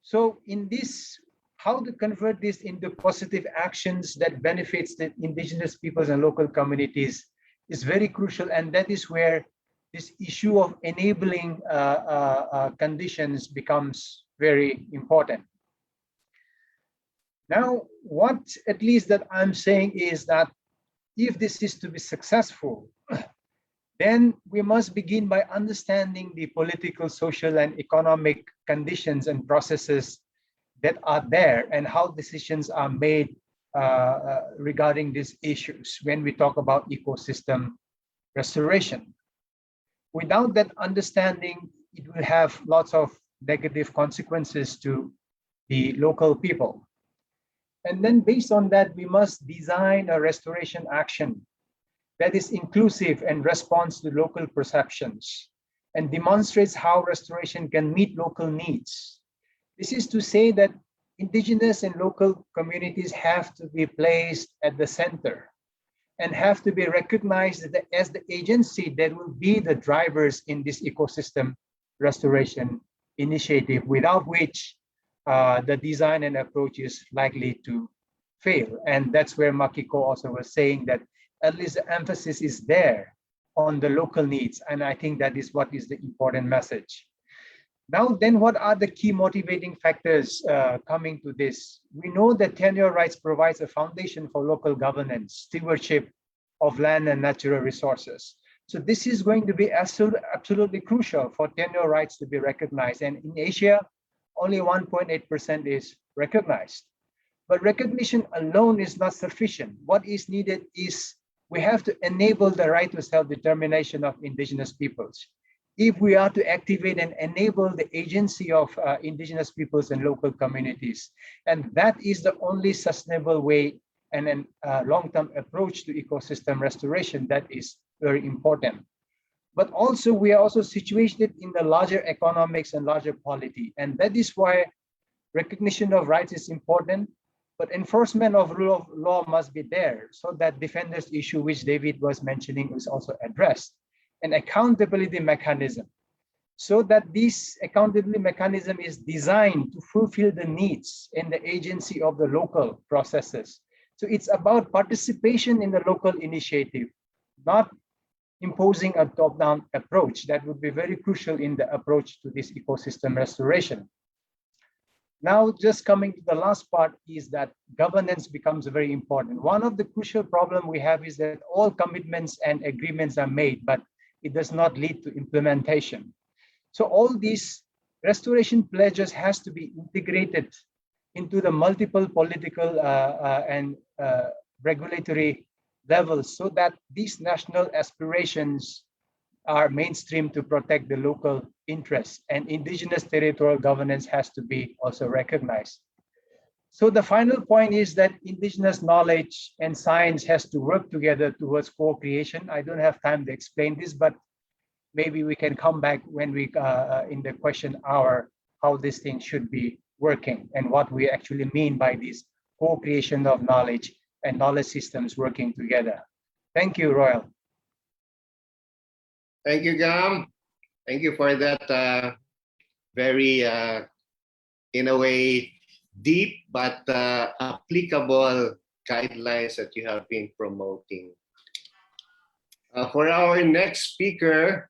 S7: So in this, how to convert this into positive actions that benefits the indigenous peoples and local communities is very crucial, and that is where this issue of enabling conditions becomes very important. Now, what at least that I'm saying is that if this is to be successful, then we must begin by understanding the political, social, and economic conditions and processes that are there and how decisions are made regarding these issues when we talk about ecosystem restoration. Without that understanding, it will have lots of negative consequences to the local people. And then based on that, we must design a restoration action that is inclusive and responds to local perceptions and demonstrates how restoration can meet local needs. This is to say that indigenous and local communities have to be placed at the center and have to be recognized as the agency that will be the drivers in this ecosystem restoration initiative, without which the design and approach is likely to fail. And that's where Makiko also was saying that at least the emphasis is there on the local needs. And I think that is what is the important message. Now, then what are the key motivating factors coming to this? We know that tenure rights provides a foundation for local governance, stewardship of land and natural resources. So this is going to be absolutely crucial for tenure rights to be recognized. And in Asia, only 1.8% is recognized. But recognition alone is not sufficient. What is needed is we have to enable the right to self-determination of indigenous peoples. If we are to activate and enable the agency of indigenous peoples and local communities, and that is the only sustainable way and a long-term approach to ecosystem restoration that is very important. But also we are also situated in the larger economics and larger polity, and that is why recognition of rights is important, but enforcement of rule of law must be there so that defenders issue, which David was mentioning, is also addressed. An accountability mechanism, so that this accountability mechanism is designed to fulfill the needs and the agency of the local processes. So it's about participation in the local initiative, not imposing a top-down approach. That would be very crucial in the approach to this ecosystem restoration. Now, just coming to the last part is that governance becomes very important. One of the crucial problems we have is that all commitments and agreements are made, but it does not lead to implementation. So all these restoration pledges has to be integrated into the multiple political and regulatory levels so that these national aspirations are mainstream to protect the local interests, and indigenous territorial governance has to be also recognized. So the final point is that indigenous knowledge and science has to work together towards co-creation. I don't have time to explain this, but maybe we can come back when we in the question hour, how this thing should be working and what we actually mean by this co-creation of knowledge and knowledge systems working together. Thank you, Royal.
S1: Thank you, Gam. Thank you for that very, in a way, deep but applicable guidelines that you have been promoting. For our next speaker,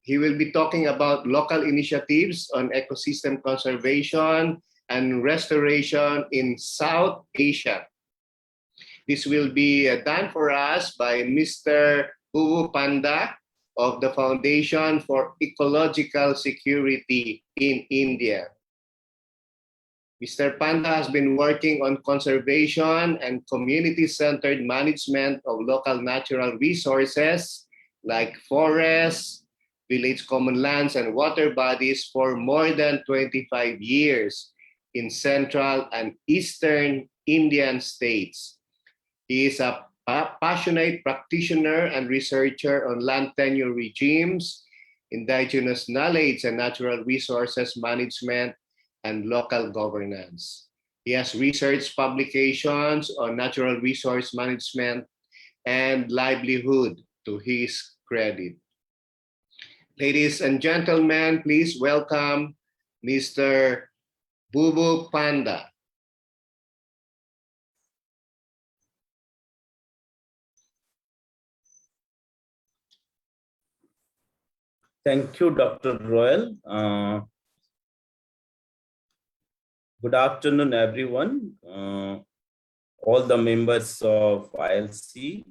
S1: he will be talking about local initiatives on ecosystem conservation and restoration in South Asia. This will be done for us by Mr. Bubu Panda of the Foundation for Ecological Security in India. Mr. Panda has been working on conservation and community-centered management of local natural resources like forests, village common lands, and water bodies for more than 25 years in central and eastern Indian states. He is a passionate practitioner and researcher on land tenure regimes, indigenous knowledge and natural resources management, and local governance. He has research publications on natural resource management and livelihood to his credit. Ladies and gentlemen, please welcome Mr. Bubu Panda.
S8: Thank you, Dr. Royal. Good afternoon, everyone. All the members of ILC,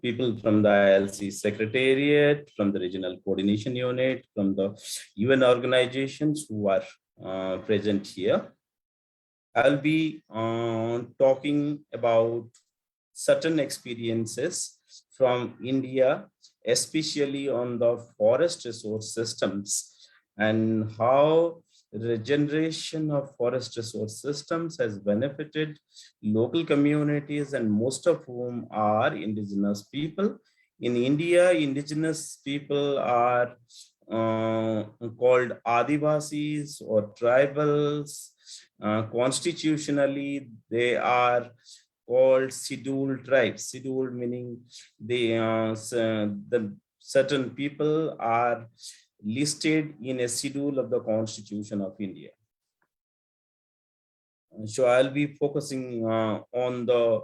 S8: people from the ILC Secretariat, from the Regional Coordination Unit, from the UN organizations who are present here. I'll be talking about certain experiences from India, especially on the forest resource systems and how regeneration of forest resource systems has benefited local communities, and most of whom are indigenous people. In India, indigenous people are called Adivasis or tribals. Constitutionally, they are called scheduled tribes. Scheduled meaning the certain people are listed in a schedule of the Constitution of India. So I'll be focusing on the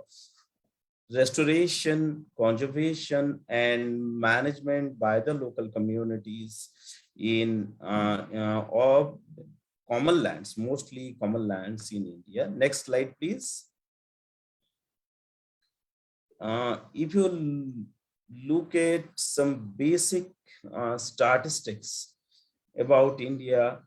S8: restoration, conservation, and management by the local communities in of common lands, mostly common lands in India. Next slide, please. If you look at some basic statistics about India,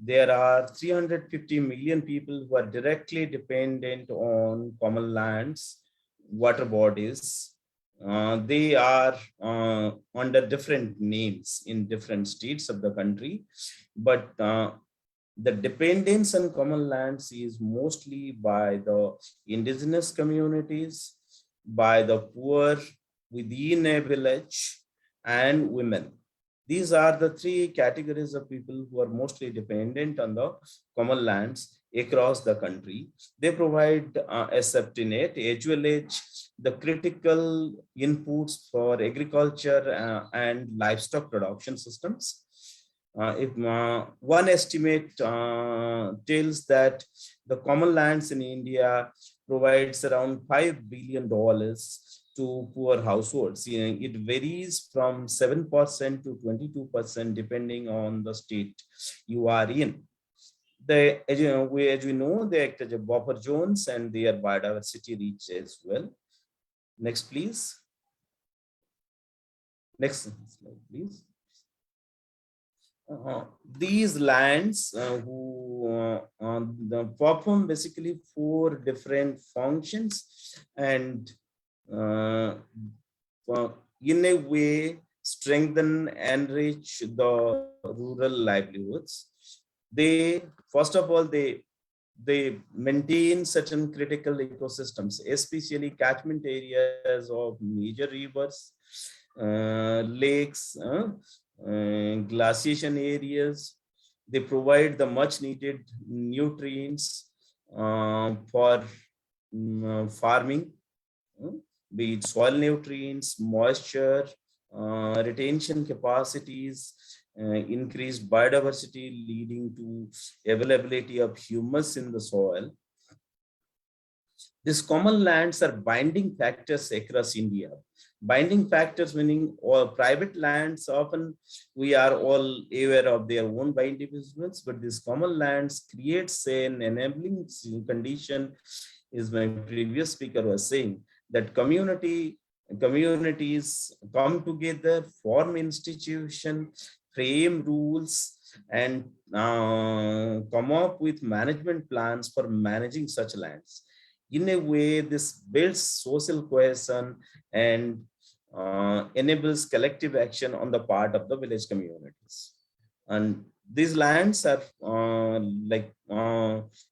S8: there are 350 million people who are directly dependent on common lands, water bodies. They are under different names in different states of the country, but the dependence on common lands is mostly by the indigenous communities, by the poor within a village, and women. These are the three categories of people who are mostly dependent on the common lands across the country. They provide a safety net as well as the critical inputs for agriculture and livestock production systems. If one estimate tells that the common lands in India provides around $5 billion to poor households. It varies from 7% to 22% depending on the state you are in. As we know, they act as a buffer zones and their biodiversity reach as well. Next, please. Next slide, please. These lands perform basically 4 different functions and in a way strengthen and enrich the rural livelihoods. They, first of all, they maintain certain critical ecosystems, especially catchment areas of major rivers, lakes, glaciation areas. They provide the much needed nutrients for farming, be it soil nutrients, moisture, retention capacities, increased biodiversity leading to availability of humus in the soil. These common lands are binding factors across India. Binding factors meaning all private lands, often we are all aware of their own by individuals, but these common lands creates an enabling condition, is my previous speaker was saying, that communities come together, form institution, frame rules, and come up with management plans for managing such lands. In a way, this builds social cohesion and enables collective action on the part of the village communities. And these lands are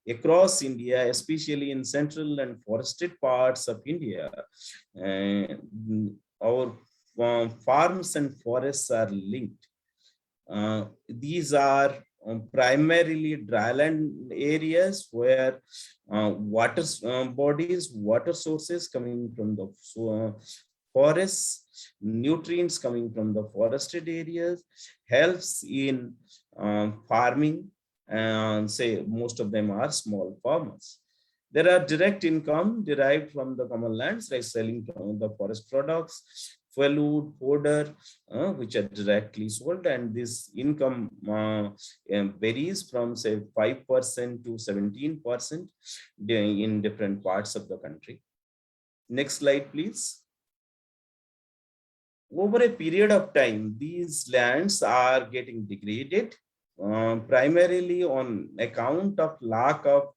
S8: across India, especially in central and forested parts of India. Our farms and forests are linked. These are primarily dryland areas where water bodies, water sources coming from the forests, nutrients coming from the forested areas helps in farming, and say most of them are small farmers. There are direct income derived from the common lands, like selling the forest products, fuel, fodder, which are directly sold, and this income varies from say 5% to 17% in different parts of the country. Next slide, please. Over a period of time, these lands are getting degraded, primarily on account of lack of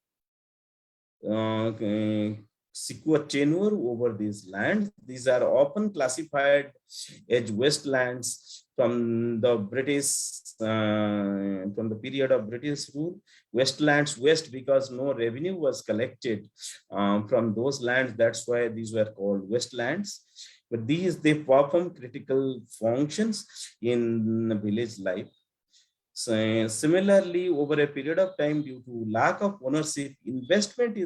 S8: secure tenure over these lands. These are often classified as wastelands from the from the period of British rule. Wastelands, waste because no revenue was collected from those lands. That's why these were called wastelands. But they perform critical functions in village life. So, similarly, over a period of time, due to lack of ownership, investment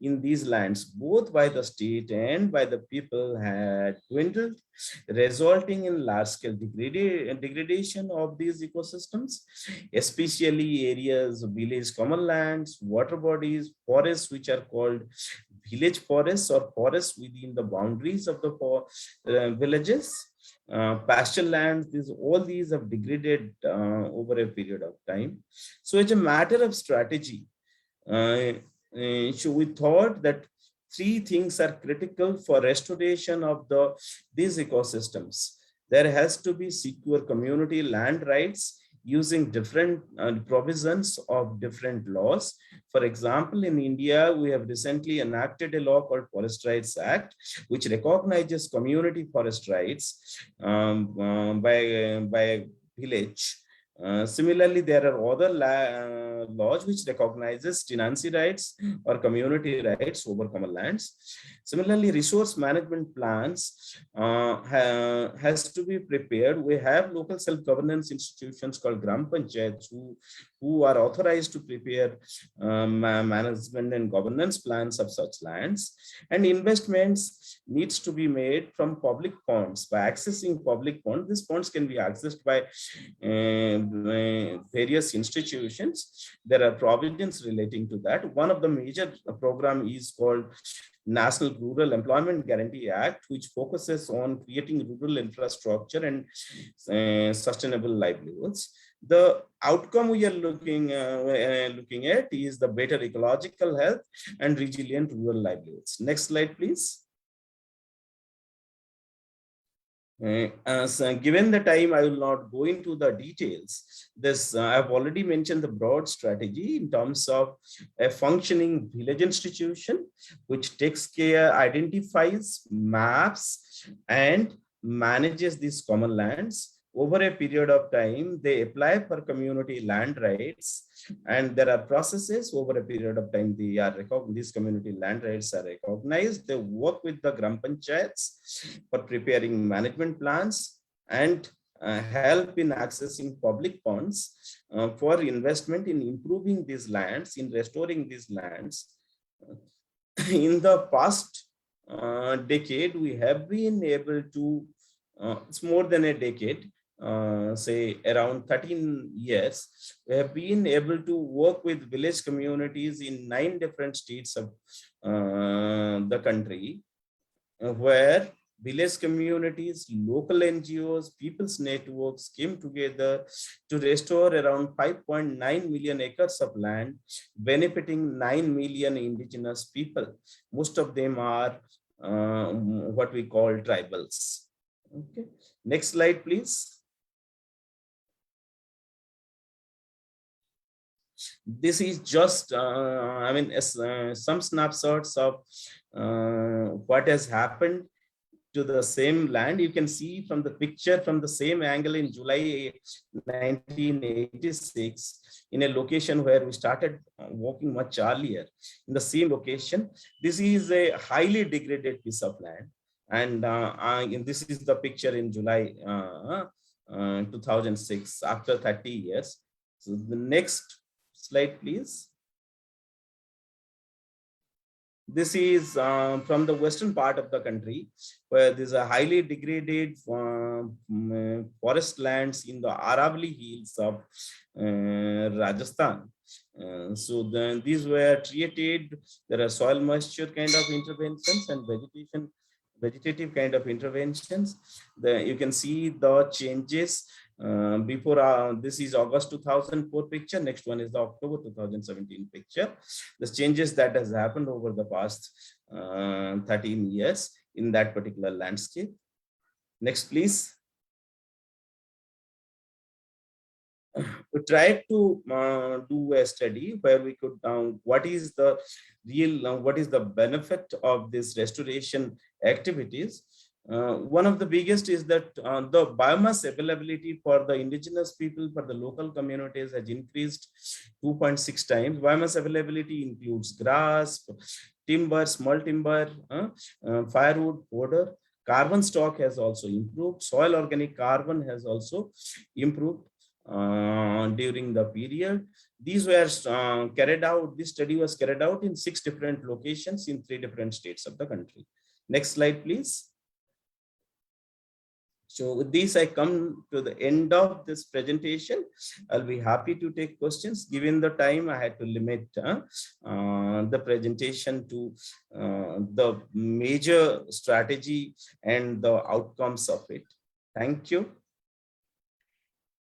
S8: in these lands, both by the state and by the people, had dwindled, resulting in large-scale degradation of these ecosystems, especially areas of village common lands, water bodies, forests, which are called village forests or forests within the boundaries of the villages. Pasture lands, all these have degraded over a period of time. So as a matter of strategy, so we thought that three things are critical for restoration of these ecosystems. There has to be secure community land rights using different provisions of different laws. For example, in India, we have recently enacted a law called Forest Rights Act, which recognizes community forest rights by village. Similarly, there are other laws which recognizes tenancy rights or community rights over common lands. Similarly, resource management plans has to be prepared. We have local self-governance institutions called Gram Panchayats who are authorized to prepare management and governance plans of such lands. And investments needs to be made from public funds. By accessing public funds, these funds can be accessed by various institutions. There are provisions relating to that. One of the major program is called National Rural Employment Guarantee Act, which focuses on creating rural infrastructure and sustainable livelihoods. The outcome we are looking at is the better ecological health and resilient rural livelihoods. Next slide, please. So given the time, I will not go into the details. I've already mentioned the broad strategy in terms of a functioning village institution, which takes care, identifies, maps, and manages these common lands. Over a period of time, they apply for community land rights, and there are processes over a period of time. These community land rights are recognized. They work with the Gram Panchayats for preparing management plans and help in accessing public funds for investment in improving these lands, in restoring these lands. In the past decade, we have been able to, it's more than a decade, say around 13 years, we have been able to work with village communities in 9 different states of the country, where village communities, local NGOs, people's networks came together to restore around 5.9 million acres of land, benefiting 9 million indigenous people. Most of them are what we call tribals. Okay. Next slide, please. This is just, some snapshots of what has happened to the same land. You can see from the picture from the same angle in July 1986, in a location where we started working much earlier, in the same location. This is a highly degraded piece of land. And this is the picture in July 2006, after 30 years. So the next slide, please. This is from the western part of the country, where there's a highly degraded forest lands in the Aravalli hills of Rajasthan. So then these were treated. There are soil moisture kind of interventions and vegetative kind of interventions. You can see the changes before. This is August 2004 picture. Next one is the October 2017 picture. The changes that has happened over the past 13 years in that particular landscape. Next, please. We tried to do a study where we could what is the benefit of this restoration activities. One of the biggest is that the biomass availability for the indigenous people, for the local communities, has increased 2.6 times. Biomass availability includes grass, timber, small timber, firewood, fodder. Carbon stock has also improved. Soil organic carbon has also improved during the period. These were carried out. This study was carried out in 6 different locations in 3 different states of the country. Next slide, please. So with this, I come to the end of this presentation. I'll be happy to take questions. Given the time, I had to limit the presentation to the major strategy and the outcomes of it. Thank you.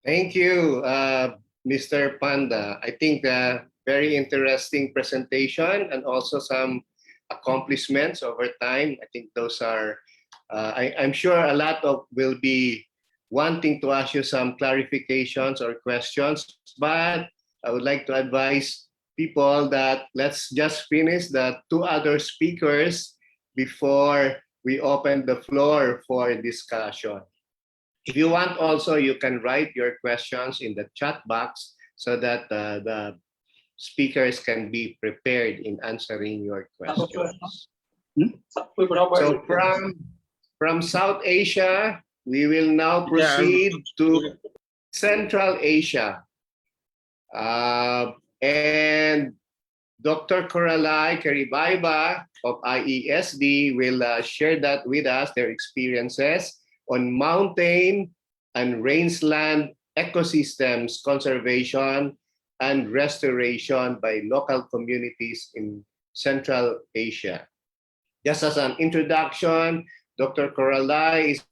S1: Thank you, Mr. Panda. I think very interesting presentation and also some accomplishments over time. I think those are, I'm sure a lot of will be wanting to ask you some clarifications or questions, but I would like to advise people that let's just finish the 2 other speakers before we open the floor for discussion. If you want also, you can write your questions in the chat box so that the speakers can be prepared in answering your questions. So from South Asia, we will now proceed to Central Asia. And Dr. Coralai Karibaiba of IESD will share that with us, their experiences on mountain and rangeland ecosystems conservation and restoration by local communities in Central Asia. Just as an introduction, Dr. Coralai is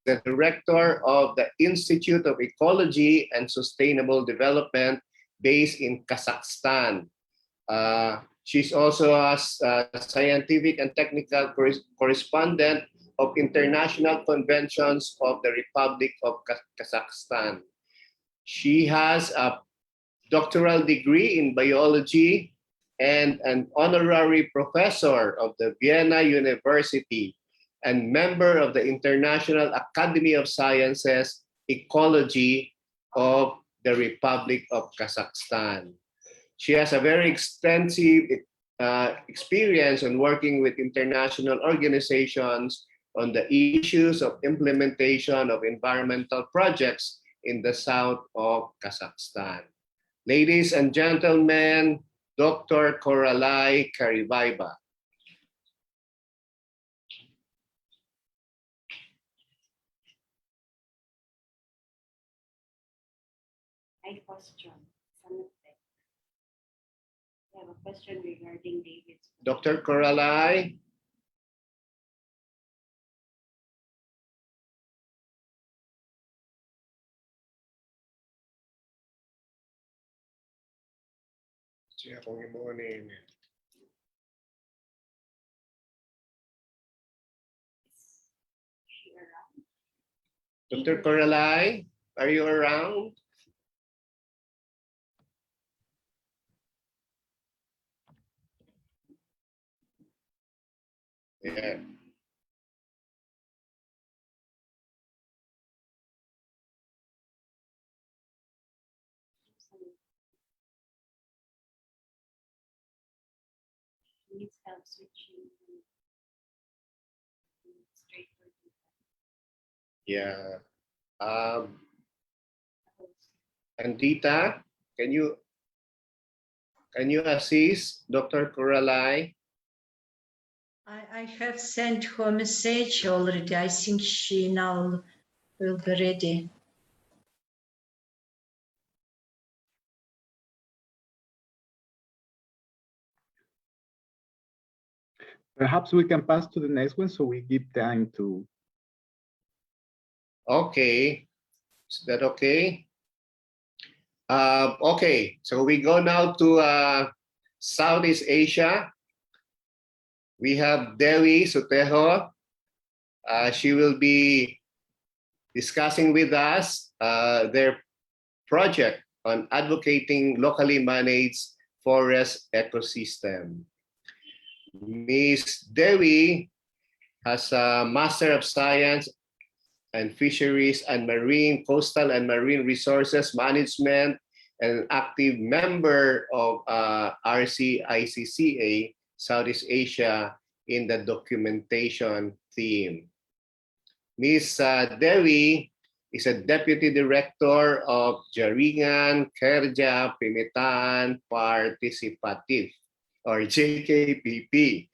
S1: the director of the Institute of Ecology and Sustainable Development based in Kazakhstan. She's also a scientific and technical correspondent of international conventions of the Republic of Kazakhstan. She has a doctoral degree in biology and an honorary professor of the Vienna University and member of the International Academy of Sciences Ecology of the Republic of Kazakhstan. She has a very extensive experience in working with international organizations on the issues of implementation of environmental projects in the south of Kazakhstan. Ladies and gentlemen, Dr. Coralai Karibaiba.
S9: I question some of them. I have a question regarding David's.
S1: Dr. Coralai? Siya kung morning.
S9: She around.
S1: Dr. Coralai, are you around? Yeah.
S9: Needs help switching straight for
S1: Yeah. Andita, can you assist Dr. Coralai?
S4: I have sent her a message already. I think she now will be ready.
S3: Perhaps we can pass to the next one so we give time to.
S1: Okay. Is that okay? Okay, so we go now to Southeast Asia. We have Dewi Sutejo. She will be discussing with us their project on advocating locally managed forest ecosystem. Ms. Dewi has a Master of Science and Fisheries and Marine, Coastal and Marine Resources Management, and an active member of RCICCA, Southeast Asia, in the documentation theme. Ms. Dewi is a Deputy Director of Jaringan Kerja Pemetaan Partisipatif, or JKPP.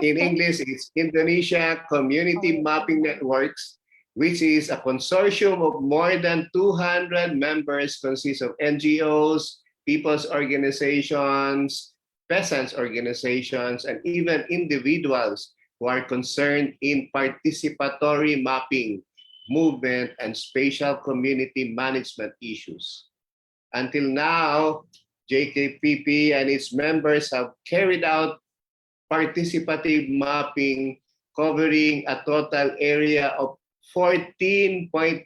S1: In English, it's Indonesia Community Mapping Networks, which is a consortium of more than 200 members, consists of NGOs, people's organizations, peasants organizations, and even individuals who are concerned in participatory mapping, movement, and spatial community management issues. Until now, JKPP and its members have carried out participative mapping covering a total area of 14.5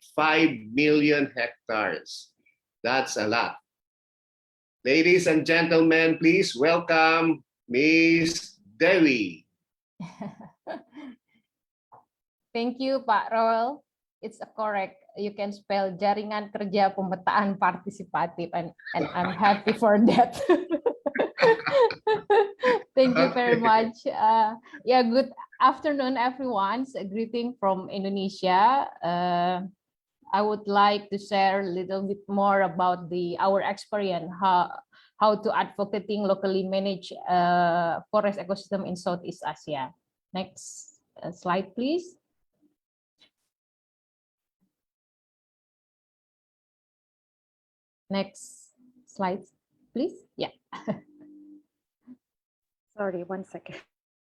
S1: million hectares. That's a lot. Ladies and gentlemen, please welcome Ms. Dewi.
S10: Thank you, Pak Roel. It's correct. You can spell Jaringan Kerja Pemetaan Partisipatif, and I'm happy for that. Thank you very much. Yeah, good afternoon, everyone. A greeting from Indonesia. I would like to share a little bit more about our experience, how to advocating locally managed forest ecosystem in Southeast Asia. Next slide, please. Next slide, please. Yeah.
S9: Sorry, 1 second.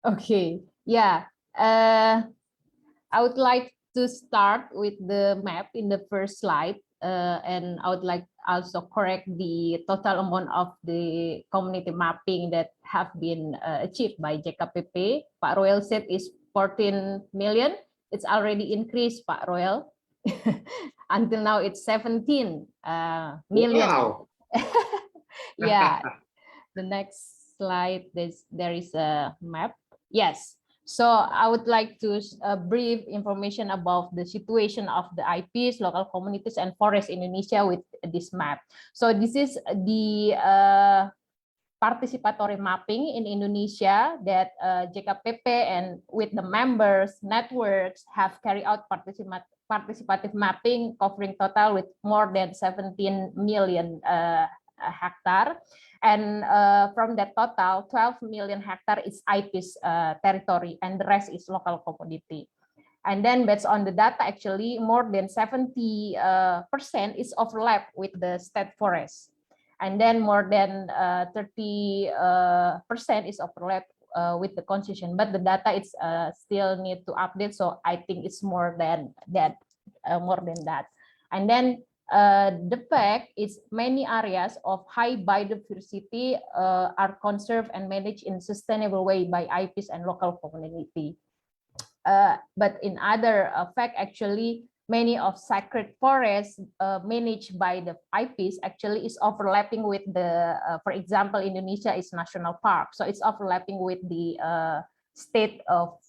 S10: Okay. Yeah. I would like to start with the map in the first slide, and I would like also correct the total amount of the community mapping that have been achieved by JKPP. Pak Royal said is 14 million. It's already increased, Pak Royal. Until now, it's 17 million.
S1: Wow.
S10: Yeah. The next slide, there is a map. Yes. So I would like to brief information about the situation of the IPs, local communities, and forests in Indonesia with this map. So this is the participatory mapping in Indonesia that JKPP and with the members networks have carried out participative mapping covering total with more than 17 million hectare, and from that total 12 million hectare is IP's territory, and the rest is local community. And then based on the data, actually more than 70% is overlap with the state forest. And then more than 30% is overlap with the concession, but the data is still need to update. So I think it's more than that, And then the fact is many areas of high biodiversity are conserved and managed in sustainable way by IPs and local community. But in other fact, actually, many of sacred forests managed by the IPs actually is overlapping with the, for example, Indonesia is national park. So it's overlapping with the state of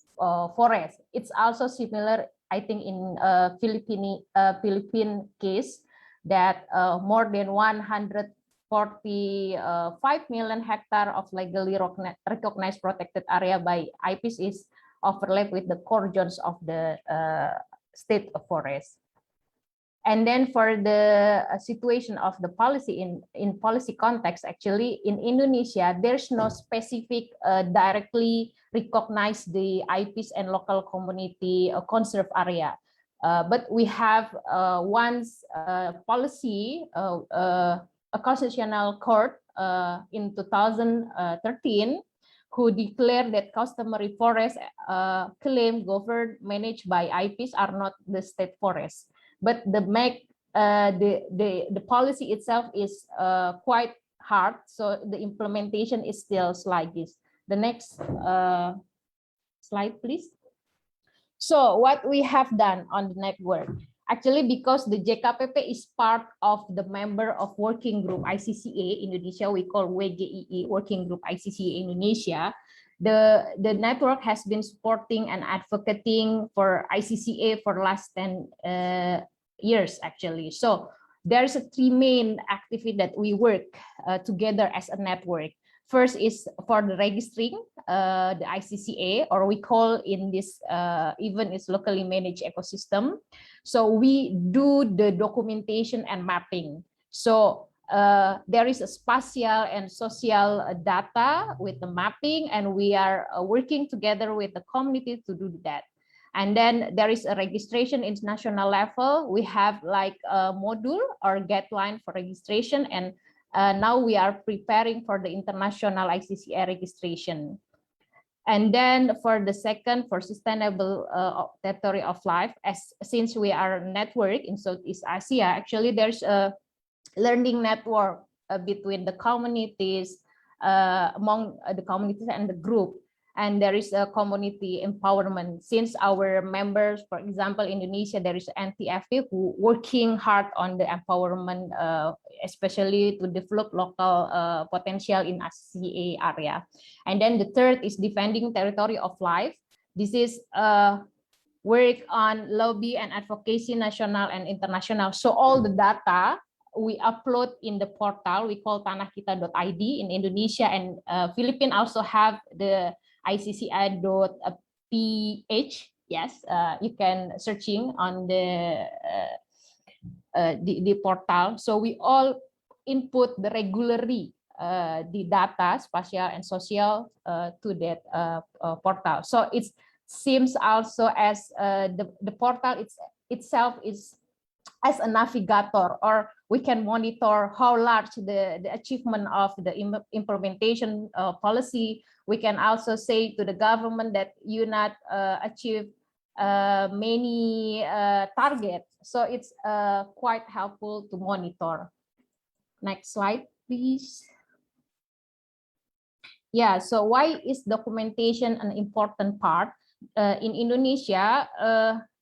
S10: forest. It's also similar, I think, in Philippine case that more than 145 million hectare of legally recognized protected area by IPs is overlap with the core zones of the state of forest. And then for the situation of the policy in policy context, actually in Indonesia, there's no specific directly recognize the IPs and local community conserved area. But we have once policy, a constitutional court in 2013 who declared that customary forest claim governed managed by IPs are not the state forests. But the policy itself is quite hard, so the implementation is still sluggish. The next slide, please. So what we have done on the network, actually, because the JKPP is part of the member of working group ICCA Indonesia, we call WGII working group ICCA Indonesia. The network has been supporting and advocating for ICCA for last 10 years, actually. So there's three main activities that we work together as a network. First is for the registering the ICCA, or we call in this even is locally managed ecosystem. So we do the documentation and mapping. So there is a spatial and social data with the mapping, and we are working together with the community to do that. And then there is a registration international level. We have like a module or guideline for registration, and now we are preparing for the international ICCA registration. And then for the second, for sustainable territory of life, since we are a network in Southeast Asia, actually there's a learning network between the communities, among the communities and the group. And there is a community empowerment. Since our members, for example, Indonesia, there is NTFP who working hard on the empowerment, especially to develop local potential in ICCA area. And then the third is defending territory of life. This is work on lobby and advocacy, national and international. So all the data we upload in the portal, we call tanahkita.id in Indonesia, and Philippines also have the ICCI.ph. Yes, you can searching on the portal. So we all input the regularly the data, spatial and social, to that portal. So it seems also as the portal itself is as a navigator, or we can monitor how large the achievement of the implementation policy. We can also say to the government that you not achieve many targets. So it's quite helpful to monitor. Next slide, please. Yeah, so why is documentation an important part in Indonesia?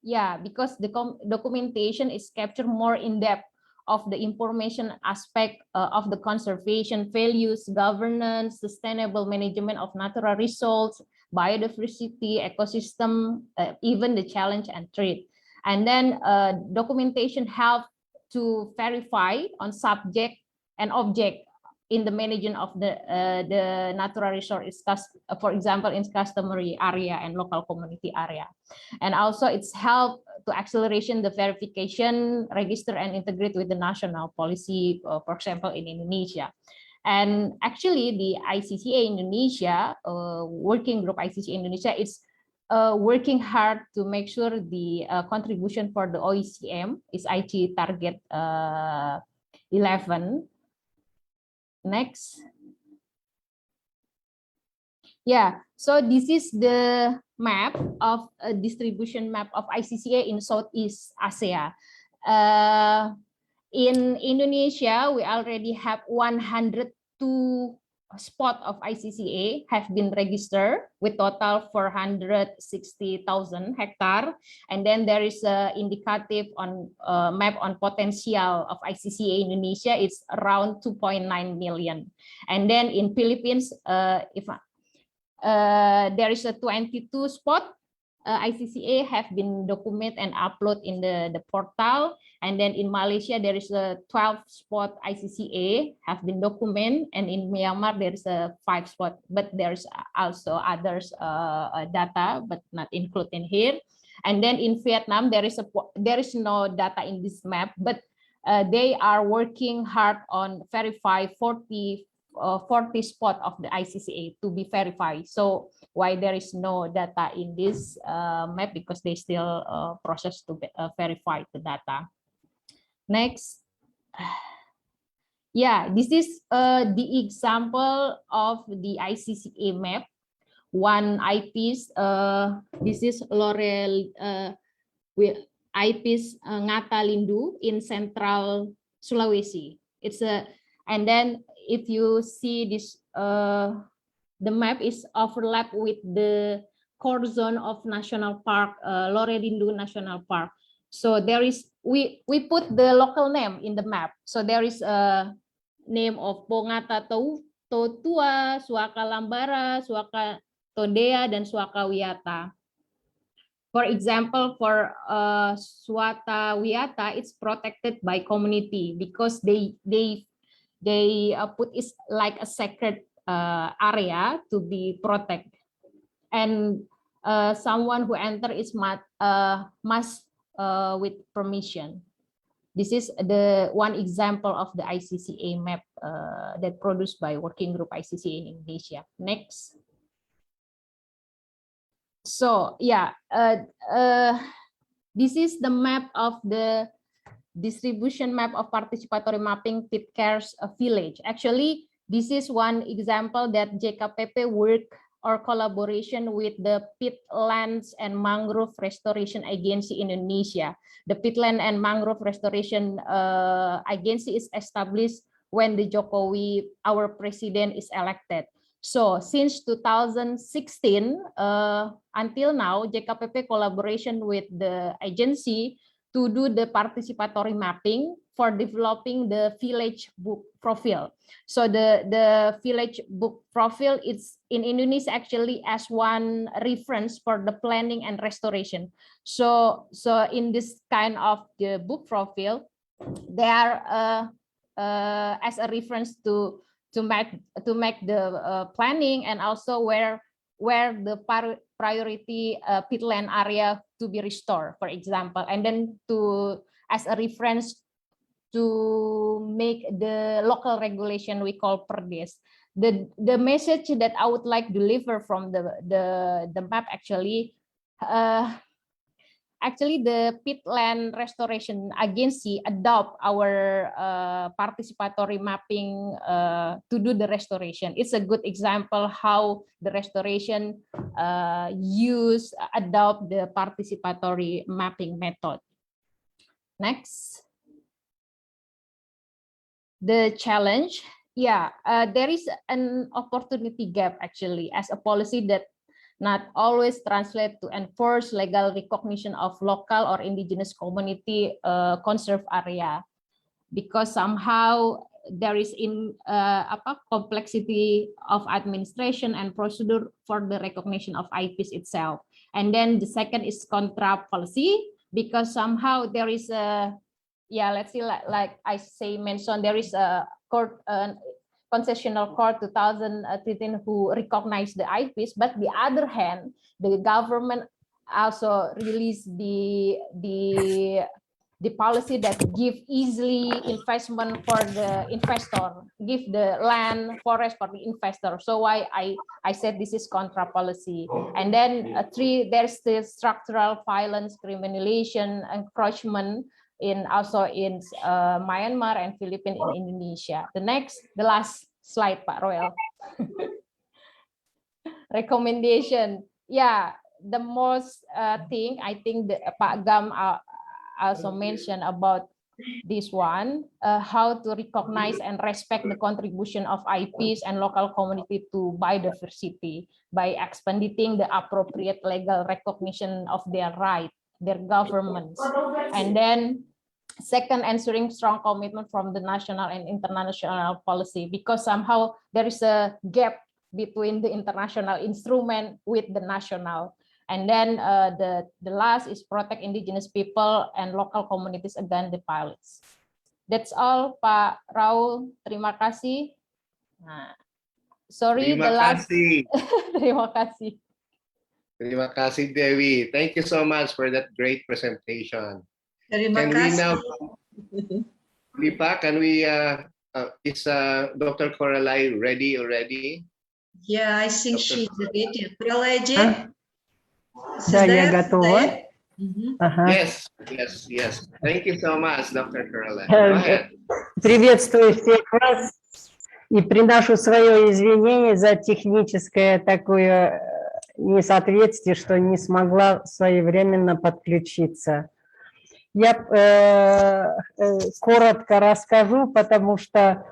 S10: Yeah, because the documentation is captured more in depth of the information aspect of the conservation values, governance, sustainable management of natural resources, biodiversity, ecosystem, even the challenge and threat. And then documentation help to verify on subject and object in the management of the natural resource, for example, in customary area and local community area. And also it's help to acceleration the verification, register and integrate with the national policy, for example, in Indonesia. And actually the ICCA Indonesia, working group ICCA Indonesia, is working hard to make sure the contribution for the OECM is IG target 11. Next. Yeah, so this is the map of a distribution map of ICCA in Southeast Asia. In Indonesia, we already have 102 spot of ICCA have been registered with total 460,000 hectare. And then there is a indicative on map on potential of ICCA Indonesia. It's around 2.9 million. And then in Philippines, there is a 22 spot ICCA have been documented and upload in the portal. And then in Malaysia, there is a 12 spot ICCA have been documented. And in Myanmar, there is a 5 spot, but there's also others data, but not included in here. And then in Vietnam, there is no data in this map, but they are working hard on verify 40 spot of the ICCA to be verified. So why there is no data in this map? Because they still process to verify the data. Next. Yeah, this is the example of the ICCA map. One eyepiece, this is Laurel eyepiece Ngatalindu in Central Sulawesi. It's and then if you see this, the map is overlap with the core zone of National Park, Lorelindu National Park. So there is, we put the local name in the map. So there is a name of Pongata Totua, Suaka Lambara, Suaka Todea, dan Suaka Wiata. For example, for Suaka Wiata, it's protected by community because they put it like a sacred area to be protected, and someone who enter is must with permission. This is the one example of the ICCA map that produced by Working Group ICCA in Indonesia. Next. So yeah, this is the map of the distribution map of participatory mapping pit cares village. Actually, this is one example that JKPP work or collaboration with the Peatlands and Mangrove Restoration Agency Indonesia. The Peatland and Mangrove Restoration Agency is established when the Jokowi, our president, is elected. So since 2016 until now, JKPP collaboration with the agency to do the participatory mapping for developing the village book profile. So the village book profile is in Indonesia actually as one reference for the planning and restoration. So in this kind of the book profile, they are as a reference to make the planning, and also where the priority peatland area to be restored, for example, and then to as a reference to make the local regulation we call Perdes. The message that I would like to deliver from the map actually the Peatland Restoration Agency adopt our participatory mapping to do the restoration. It's a good example how the restoration adopt the participatory mapping method. Next. The challenge, yeah, there is an opportunity gap actually as a policy that not always translate to enforce legal recognition of local or indigenous community conserved area, because somehow there is complexity of administration and procedure for the recognition of IPs itself. And then the second is contract policy, because somehow there is a, yeah, let's see, like I say mentioned, there is a court concessional court 2013 who recognized the IPs, but the other hand, the government also released the the policy that give easily investment for the investor, give the land, forest for the investor. So why I said this is contra policy. And then 3, there's the structural violence, criminalization, encroachment also in Myanmar and Philippines in Indonesia. The last slide, Pak Royal. Recommendation. Yeah, the most thing I think Pak Gam also mentioned about this one, how to recognize and respect the contribution of IPs and local community to biodiversity by expediting the appropriate legal recognition of their right, their governments. And then second, ensuring strong commitment from the national and international policy, because somehow there is a gap between the international instrument with the national. And then the last is protect indigenous people and local communities against the violence. That's all, Pak Raul. Terima kasih. Nah, sorry,
S1: Terima
S10: the last.
S1: kasih.
S10: Terima kasih.
S1: Terima kasih, Dewi. Thank you so much for that great presentation.
S4: Terima
S1: Can we
S4: kasih.
S1: now, Lipa, can we, is Dr. Coralie ready already?
S4: Yeah, I think she's ready. Coralie,
S11: Да, я готова. Ага.
S1: Yes, yes, yes. Thank you so much, Dr. Coralie. Go ahead.
S11: Приветствую всех вас и приношу свое извинение за техническое такое несоответствие, что не смогла своевременно подключиться. Я коротко расскажу, потому что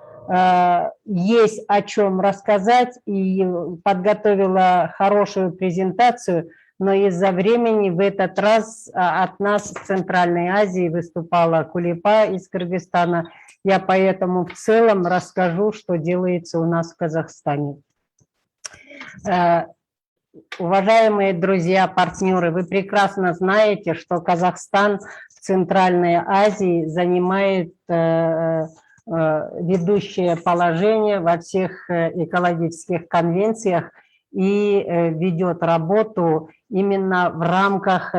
S11: есть о чем рассказать, и подготовила хорошую презентацию, но из-за времени в этот раз от нас в Центральной Азии выступала Кулипа из Кыргызстана. Я поэтому в целом расскажу, что делается у нас в Казахстане. Уважаемые друзья, партнеры, вы прекрасно знаете, что Казахстан в Центральной Азии занимает ведущее положение во всех экологических конвенциях и ведет работу именно в рамках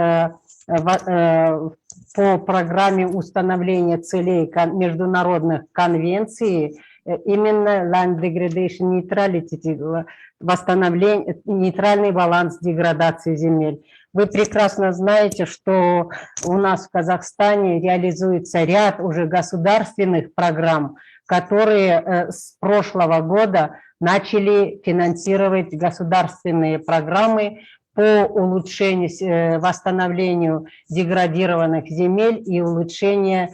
S11: по программе установления целей международных конвенций, именно Land Degradation Neutrality, восстановление, нейтральный баланс деградации земель. Вы прекрасно знаете, что у нас в Казахстане реализуется ряд уже государственных программ, которые с прошлого года начали финансировать государственные программы по улучшению, восстановлению деградированных земель и улучшению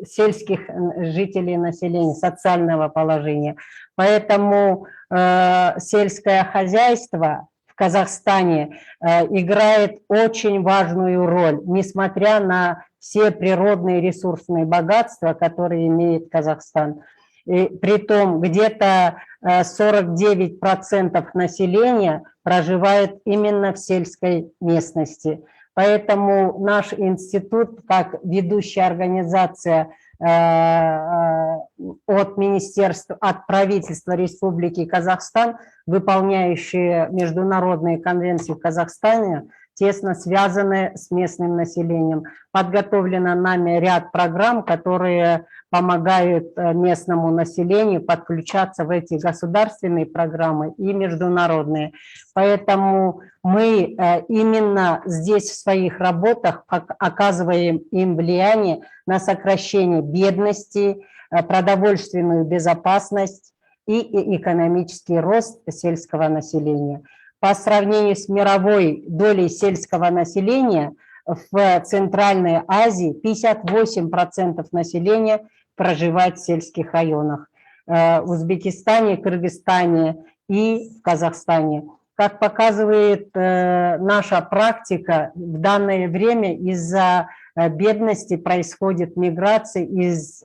S11: сельских жителей населения, социального положения. Поэтому сельское хозяйство в Казахстане играет очень важную роль, несмотря на все природные ресурсные богатства, которые имеет Казахстан. И притом где-то 49% населения проживает именно в сельской местности. Поэтому наш институт, как ведущая организация от министерства, от правительства Республики Казахстан, выполняющие международные конвенции в Казахстане, тесно связаны с местным населением. Подготовлено нами ряд программ, которые помогают местному населению подключаться в эти государственные программы и международные. Поэтому мы именно здесь в своих работах оказываем им влияние на сокращение бедности, продовольственную безопасность и экономический рост сельского населения. По сравнению с мировой долей сельского населения в Центральной Азии 58% населения проживает в сельских районах. В Узбекистане, Кыргызстане и в Казахстане. Как показывает наша практика, в данное время из-за бедности происходит миграция из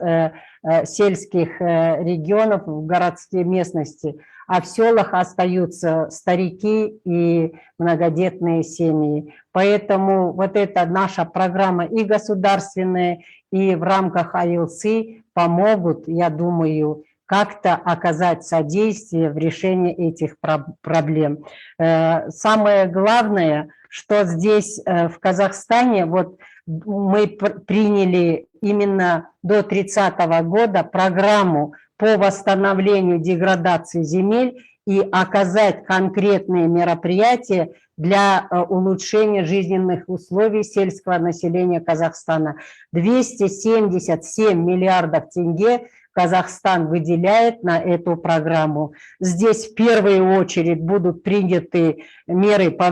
S11: сельских регионов в городские местности, а в селах остаются старики и многодетные семьи. Поэтому вот эта наша программа и государственная, и в рамках ILC помогут, я думаю, как-то оказать содействие в решении этих проблем. Самое главное, что здесь в Казахстане, вот мы приняли именно до 30 года программу по восстановлению деградации земель и оказать конкретные мероприятия для улучшения жизненных условий сельского населения Казахстана. 277 миллиардов тенге Казахстан выделяет на эту программу. Здесь в первую очередь будут приняты меры по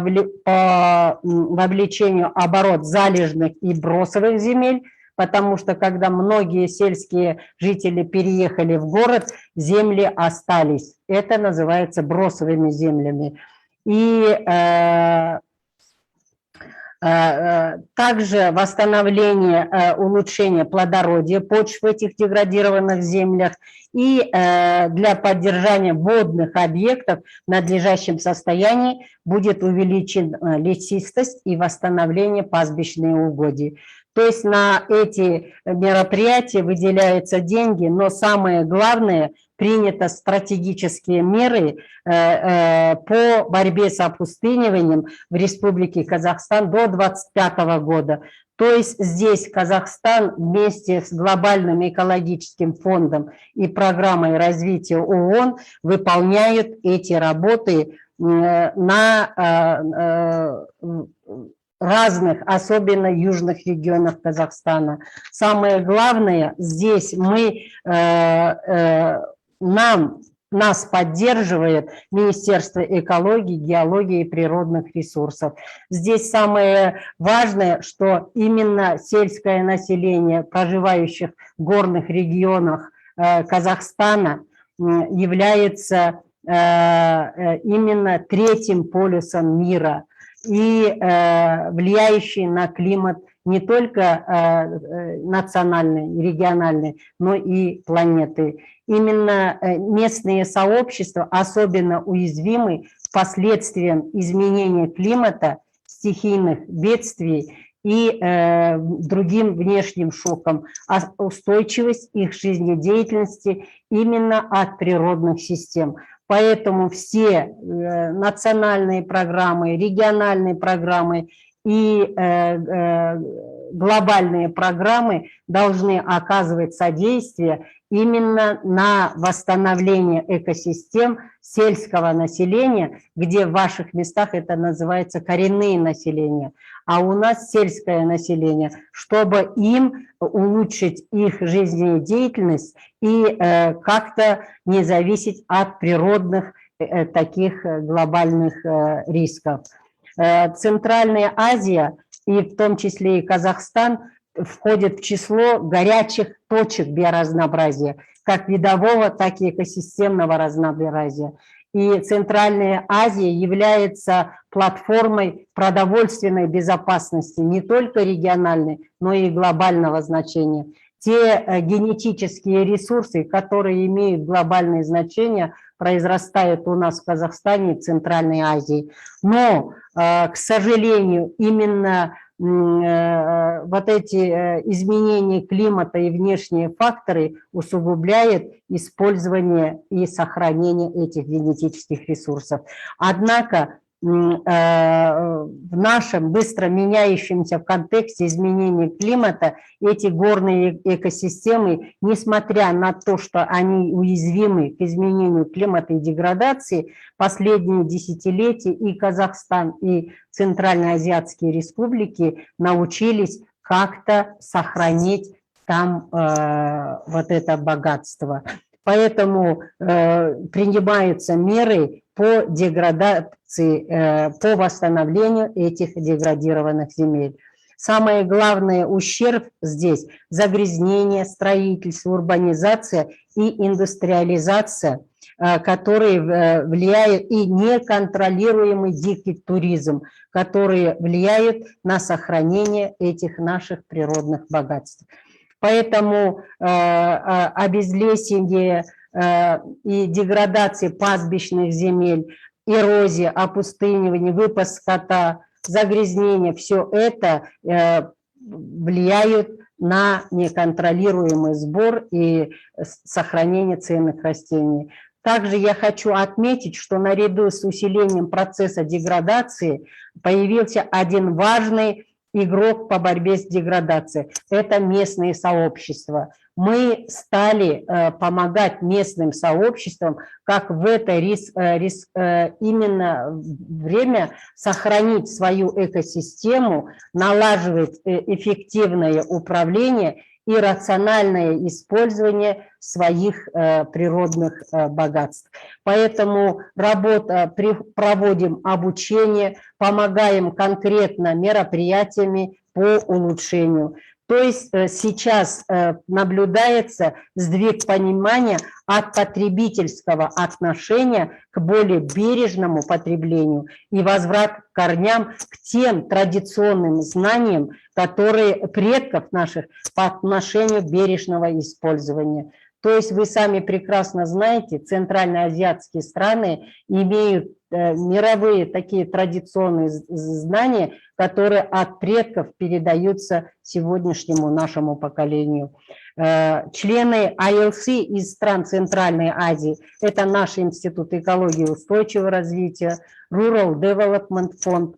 S11: вовлечению оборот залежных и бросовых земель, потому что когда многие сельские жители переехали в город, земли остались. Это называется бросовыми землями. И также восстановление, улучшение плодородия почв в этих деградированных землях и для поддержания водных объектов в надлежащем состоянии будет увеличена лесистость и восстановление пастбищных угодий. То есть на эти мероприятия выделяются деньги, но самое главное, приняты стратегические меры по борьбе с опустыниванием в Республике Казахстан до 2025 года. То есть здесь Казахстан вместе с глобальным экологическим фондом и программой развития ООН выполняют эти работы на разных, особенно южных регионах Казахстана. Самое главное, здесь нас поддерживает Министерство экологии, геологии и природных ресурсов. Здесь самое важное, что именно сельское население, проживающих в горных регионах Казахстана, является именно третьим полюсом мира и влияющий на климат не только национальный, региональный, но и планеты. Именно местные сообщества особенно уязвимы к последствиям изменения климата, стихийных бедствий и другим внешним шокам, а устойчивость их жизнедеятельности именно от природных систем. Поэтому все национальные программы, региональные программы и глобальные программы должны оказывать содействие именно на восстановление экосистем сельского населения, где в ваших местах это называется коренные населения, а у нас сельское население, чтобы им улучшить их жизнедеятельность и как-то не зависеть от природных таких глобальных рисков. Центральная Азия, и в том числе и Казахстан, входит в число горячих точек биоразнообразия, как видового, так и экосистемного разнообразия. И Центральная Азия является платформой продовольственной безопасности не только региональной, но и глобального значения. Те генетические ресурсы, которые имеют глобальное значение, произрастают у нас в Казахстане и Центральной Азии. Но, к сожалению, именно вот эти изменения климата и внешние факторы усугубляют использование и сохранение этих генетических ресурсов. Однако в нашем быстро меняющемся контексте изменения климата эти горные экосистемы, несмотря на то, что они уязвимы к изменению климата и деградации, последние десятилетия и Казахстан, и Центральноазиатские республики научились как-то сохранить там вот это богатство. Поэтому принимаются меры по деградации, по восстановлению этих деградированных земель. Самое главное ущерб здесь – загрязнение, строительство, урбанизация и индустриализация, которые влияют, и неконтролируемый дикий туризм, которые влияют на сохранение этих наших природных богатств. Поэтому обезлесение и деградация пастбищных земель, эрозия, опустынивание, выпас скота, загрязнение, все это влияют на неконтролируемый сбор и сохранение ценных растений. Также я хочу отметить, что наряду с усилением процесса деградации появился один важный игрок по борьбе с деградацией. Это местные сообщества. Мы стали помогать местным сообществам, как в это именно время сохранить свою экосистему, налаживать эффективное управление и рациональное использование своих природных богатств. Поэтому проводим обучение, помогаем конкретно мероприятиями по улучшению. То есть сейчас наблюдается сдвиг понимания от потребительского отношения к более бережному потреблению и возврат к корням, к тем традиционным знаниям, которые предков наших по отношению бережного использования. То есть вы сами прекрасно знаете, центральноазиатские страны имеют мировые такие традиционные знания, которые от предков передаются сегодняшнему нашему поколению. Члены ILC из стран Центральной Азии – это наш Институт экологии и устойчивого развития, Rural Development Fund,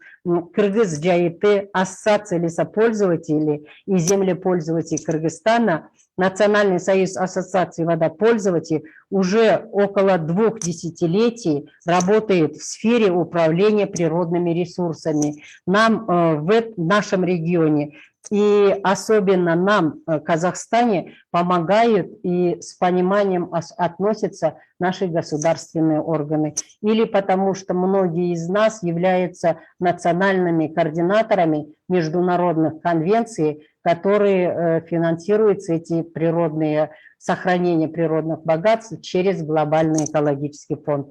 S11: Кыргыз ЖАИТ, Ассоциация лесопользователей и землепользователей Кыргызстана, Национальный союз ассоциаций водопользователей уже около 2 десятилетий работает в сфере управления природными ресурсами. Нам в нашем регионе и особенно нам, в Казахстане, помогают и с пониманием относятся наши государственные органы. Или потому что многие из нас являются национальными координаторами международных конвенций, которые финансируются, эти природные сохранения природных богатств, через глобальный экологический фонд.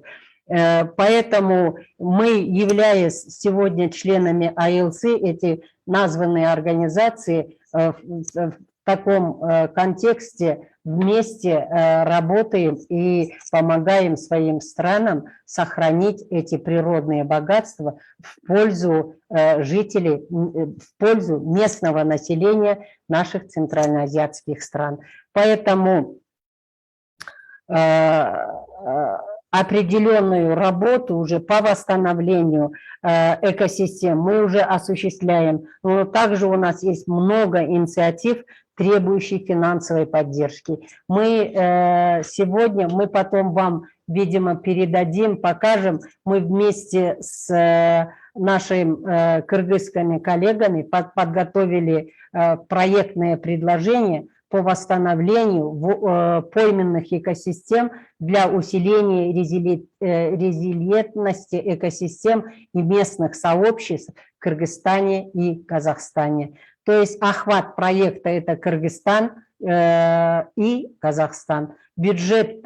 S11: Поэтому мы, являясь сегодня членами ILC, эти названные организации в таком контексте вместе работаем и помогаем своим странам сохранить эти природные богатства в пользу жителей, в пользу местного населения наших центральноазиатских стран. Поэтому определенную работу уже по восстановлению экосистем мы уже осуществляем. Но также у нас есть много инициатив, требующих финансовой поддержки. Мы сегодня, мы потом вам, видимо, передадим, покажем, мы вместе с нашими кыргызскими коллегами подготовили проектное предложение по восстановлению пойменных экосистем для усиления резилиентности экосистем и местных сообществ в Кыргызстане и Казахстане. То есть охват проекта – это Кыргызстан и Казахстан. Бюджет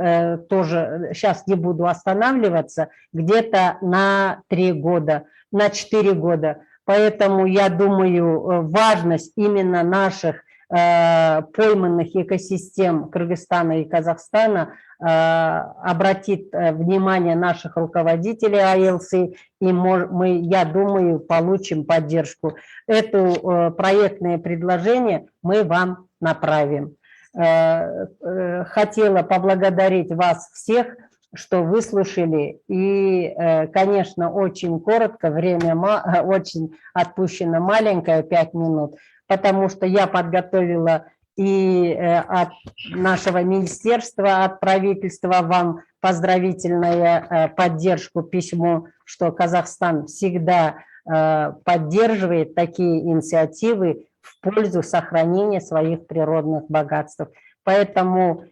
S11: тоже, сейчас не буду останавливаться, где-то на 3 года, на 4 года. Поэтому я думаю, важность именно наших пойманных экосистем Кыргызстана и Казахстана обратит внимание наших руководителей ILC, и мы, я думаю, получим поддержку. Это проектное предложение мы вам направим. Хотела поблагодарить вас всех, что выслушали, и, конечно, очень коротко, время очень отпущено маленькое, 5 минут, потому что я подготовила и от нашего министерства, от правительства вам поздравительную поддержку, письмо, что Казахстан всегда поддерживает такие инициативы в пользу сохранения своих природных богатств. Поэтому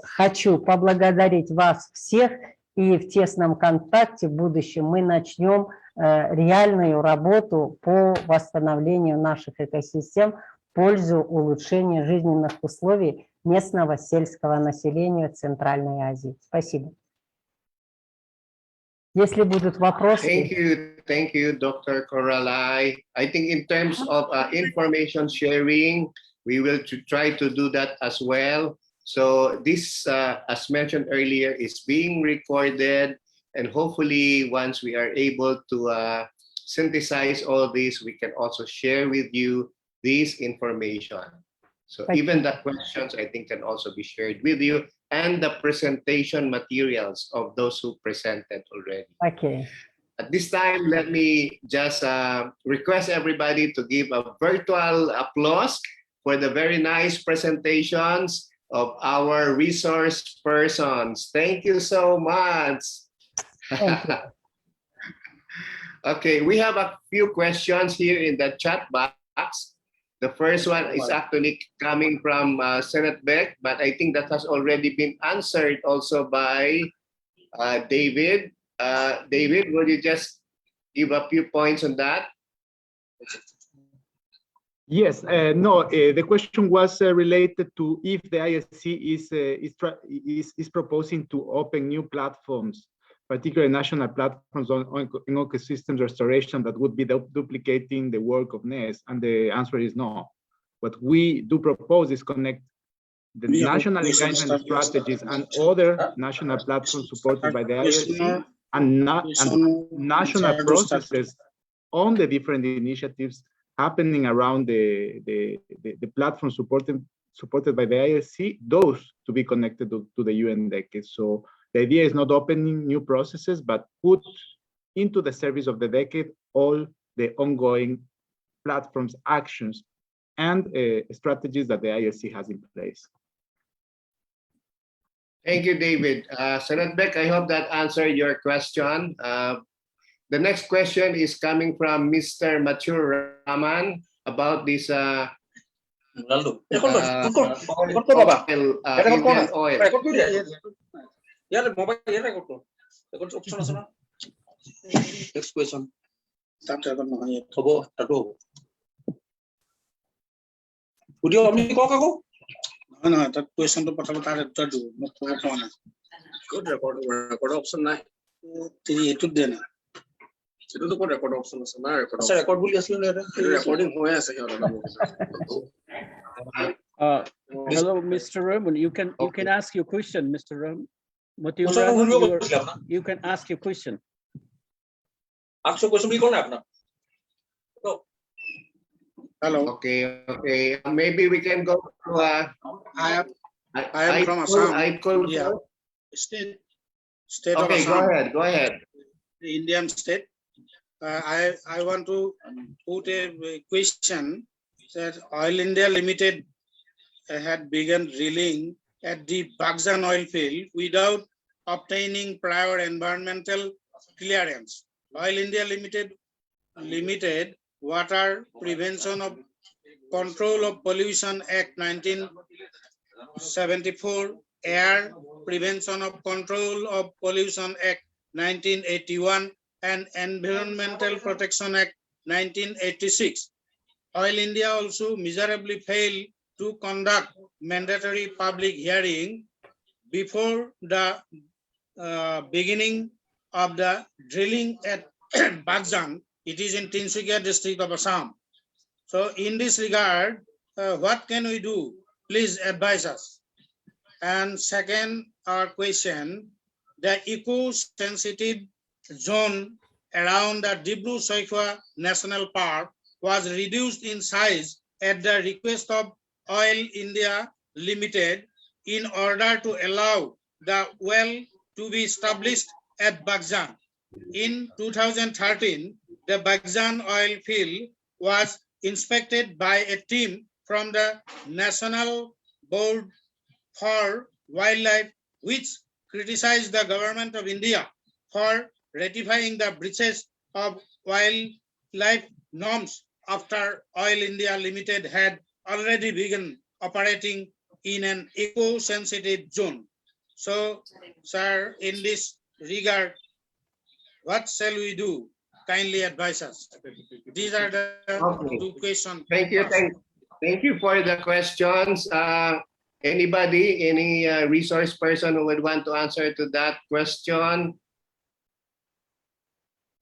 S11: хочу поблагодарить вас всех, и в тесном контакте в будущем мы начнем реальную работу по восстановлению наших экосистем в пользу улучшения жизненных условий местного сельского населения Центральной Азии. Спасибо. Если будут вопросы...
S1: Thank you, Dr. Corralai. I think in terms of information sharing, we will try to do that as well. So this, as mentioned earlier, is being recorded, and hopefully once we are able to synthesize all this, we can also share with you this information. So
S11: Thank
S1: even the questions, I think, can also be shared with you, and the presentation materials of those who presented already.
S11: Okay.
S1: At this time, let me just request everybody to give a virtual applause for the very nice presentations of our resource persons. Thank you so much.
S11: Thank you.
S1: Okay, we have a few questions here in the chat box. The first one is actually coming from Senate Beck, but I think that has already been answered also by David. David, will you just give a few points on that?
S3: Yes, no, the question was related to if the ILC is proposing to open new platforms, particularly national platforms on ecosystems restoration that would be duplicating the work of NES, and the answer is no. What we do propose is connect the national engagement strategies and other national platforms supported by the ILC and national processes on the different initiatives happening around the platform supported by the ILC, those to be connected to the UN decade. So the idea is not opening new processes, but put into the service of the decade all the ongoing platforms, actions, and strategies that the ILC has in place.
S1: Thank you, David. Senate Beck, I hope that answered your question. The next question is coming from Mr. Mathur Rahman about this Indian oil.
S12: Next question. Would you want me to go? No, that question to do. Good record option. Record option.
S13: Hello, Mr. Rahman. You can ask your question, Mr. Rahman. You can ask your question.
S12: Ask your question.
S1: Hello. Okay. Maybe we can go to.
S12: I am from Assam. Yeah. State of Assam.
S1: Go ahead.
S12: The Indian state. I want to put a question that Oil India Limited had begun drilling at the Bagzan oil field without obtaining prior environmental clearance. Oil India Limited Water Prevention of Control of Pollution Act 1974, Air Prevention of Control of Pollution Act 1981, and Environmental Protection Act 1986. Oil India also miserably failed to conduct mandatory public hearing before the beginning of the drilling at Bagzan. It is in Tinsukia district of Assam. So in this regard, what can we do? Please advise us. And second, our question, the eco-sensitive zone around the Dibru-Soikhwa National Park was reduced in size at the request of Oil India Limited in order to allow the well to be established at Bagzan. In 2013, the Bagzan oil field was inspected by a team from the National Board for Wildlife, which criticized the government of India for ratifying the breaches of wildlife norms after Oil India Limited had already begun operating in an eco-sensitive zone. So, sir, in this regard, what shall we do? Kindly advise us. These are the two questions.
S1: Thank you for the questions. Anybody, any resource person who would want to answer to that question?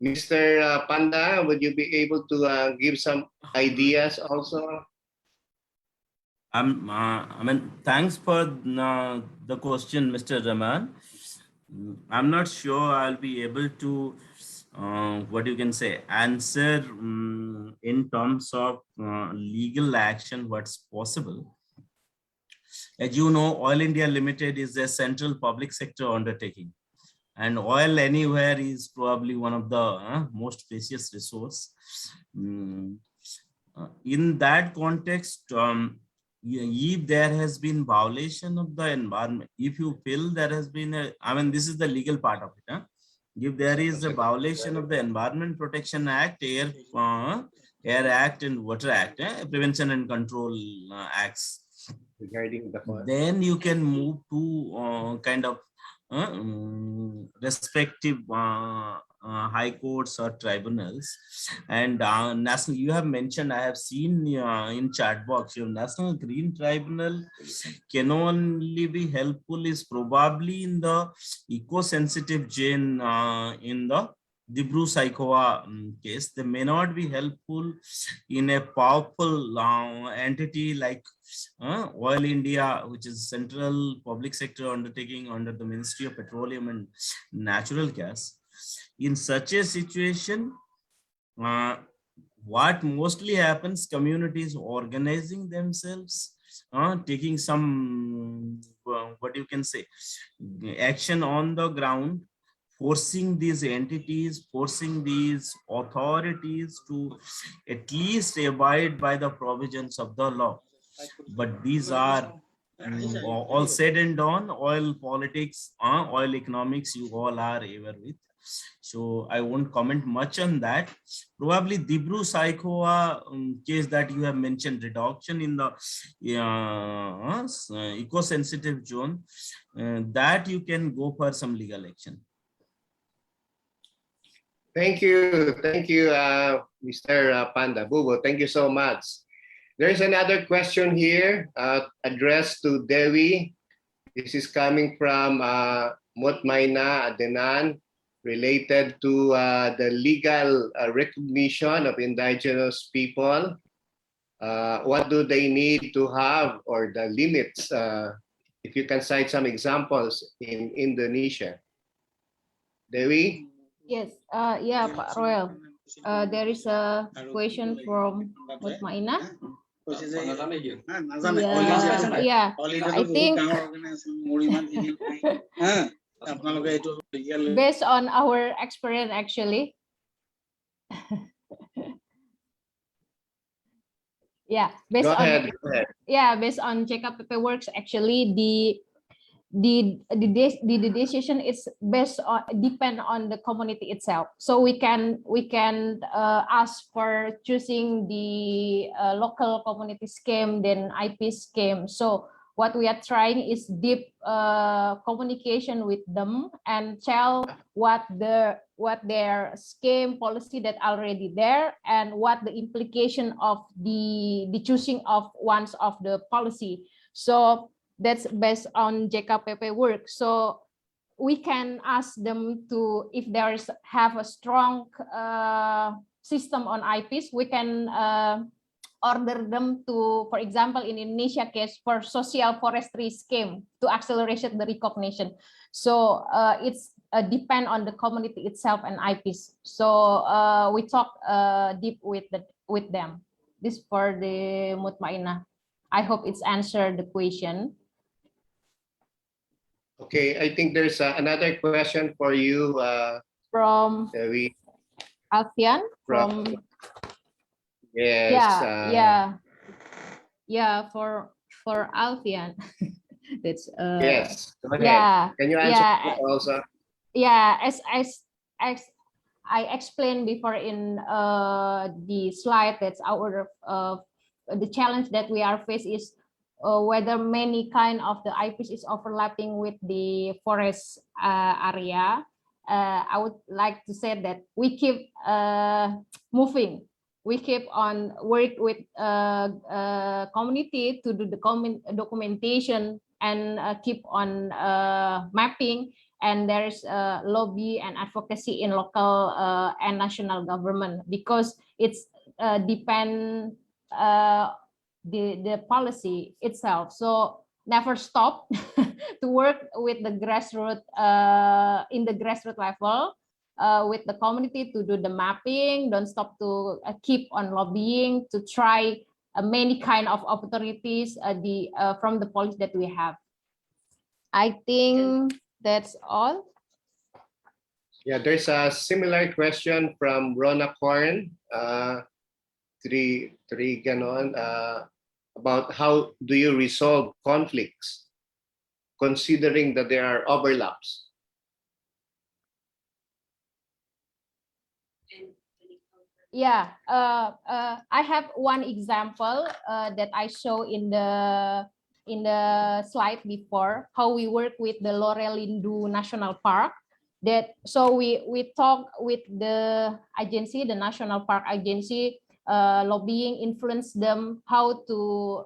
S1: Mr. Panda, would you be able to give some ideas also?
S8: I mean, thanks for the question, Mr. Rahman. I'm not sure I'll be able to what you can say, answer in terms of legal action, what's possible. As you know, Oil India Limited is a central public sector undertaking, and oil anywhere is probably one of the most precious resource. In that context, if there has been violation of the environment, if you feel there has been a, I mean, this is the legal part of it. If there is a violation of the Environment Protection Act, Air Act and Water Act, Prevention and Control Acts,
S1: regarding the
S8: then you can move to kind of respective high courts or tribunals. And national, you have mentioned, I have seen in chat box, your National Green Tribunal can only be helpful is probably in the eco-sensitive chain in the Dibru-Saikhowa case. They may not be helpful in a powerful entity like Oil India, which is central public sector undertaking under the Ministry of Petroleum and Natural Gas. In such a situation, what mostly happens, communities organizing themselves, taking some, what you can say, action on the ground, forcing these entities, forcing these authorities to at least abide by the provisions of the law. But these are all said and done, oil politics, oil economics, you all are aware with. So I won't comment much on that. Probably Dibru Saikhowa case that you have mentioned, reduction in the eco-sensitive zone, that you can go for some legal action.
S1: Thank you, Mr. Panda Bubo. Thank you so much. There's another question here addressed to Dewi. This is coming from Mutmaina Adenan, related to the legal recognition of indigenous people. What do they need to have, or the limits? If you can cite some examples in Indonesia. Dewi?
S10: Yes, yeah, Pak Royal. There is a question from Mutmaina. Yeah, I think based on our experience, actually. Yeah, based
S1: Go
S10: on
S1: ahead.
S10: yeah, based on JKPP works, actually the decision is based on, depend on the community itself. So we can ask for choosing the local community scheme, then IP scheme. So what we are trying is deep communication with them and tell what their scheme policy that already there, and what the implication of the choosing of one of the policy. So that's based on JKPP work. So we can ask them to, if there is have a strong system on IPs, we can order them to, for example, in Indonesia case, for social forestry scheme to accelerate the recognition. So it's depend on the community itself and IPs. So we talk deep with them. This for the Mutmaina. I hope it's answered the question.
S1: Okay, I think there's another question for you.
S10: From Alfian. From
S1: yes.
S10: Yeah. For Alfian. That's
S1: yes. Go ahead.
S10: Yeah.
S1: Can you answer that also?
S10: Yeah, as I explained before in the slide, that's our the challenge that we are faced is whether many kind of the IPs is overlapping with the forest area. I would like to say that we keep moving. We keep on work with community to do the documentation and keep on mapping. And there is lobby and advocacy in local and national government, because it's depend the policy itself. So never stop to work with the grassroots in the grassroots level. with the community to do the mapping. Don't stop to keep on lobbying to try many kind of opportunities from the policy that we have. I think that's all.
S1: Yeah, there's a similar question from Rona Korn, three ganon, about how do you resolve conflicts, considering that there are overlaps?
S10: Yeah, I have one example that I show in the slide before, how we work with the Lorelindu National Park. So we talk with the agency, the National Park Agency, lobbying, influence them how to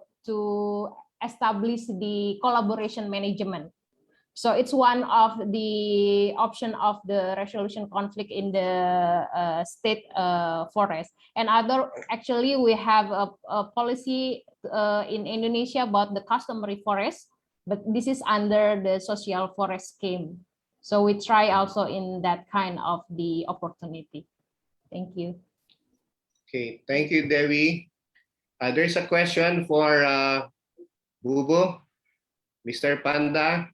S10: establish the collaboration management. So it's one of the option of the resolution conflict in the state forest. And actually we have a policy in Indonesia about the customary forest, but this is under the social forest scheme. So we try also in that kind of the opportunity. Thank you.
S1: Okay, thank you, Dewi. There's a question for Bubo, Mr. Panda.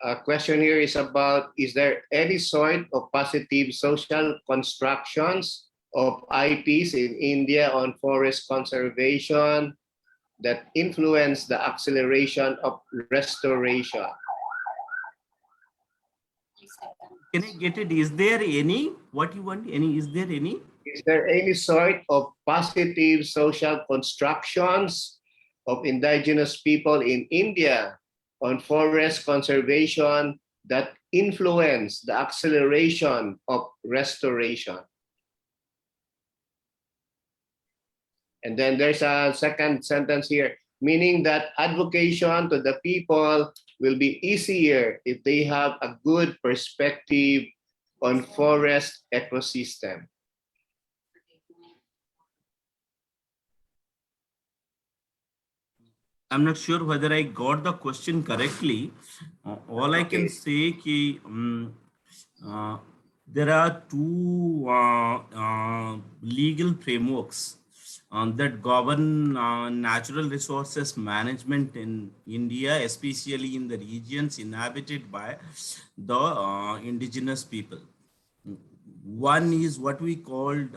S1: A question here is about, is there any sort of positive social constructions of IPs in India on forest conservation that influence the acceleration of restoration?
S8: Can I get it? Is there any? What you want? Any? Is there any?
S1: Is there any sort of positive social constructions of indigenous people in India on forest conservation that influence the acceleration of restoration? And then there's a second sentence here, meaning that advocation to the people will be easier if they have a good perspective on forest ecosystem.
S8: I'm not sure whether I got the question correctly. All I can say ki there are two legal frameworks that govern natural resources management in India, especially in the regions inhabited by the indigenous people. One is what we called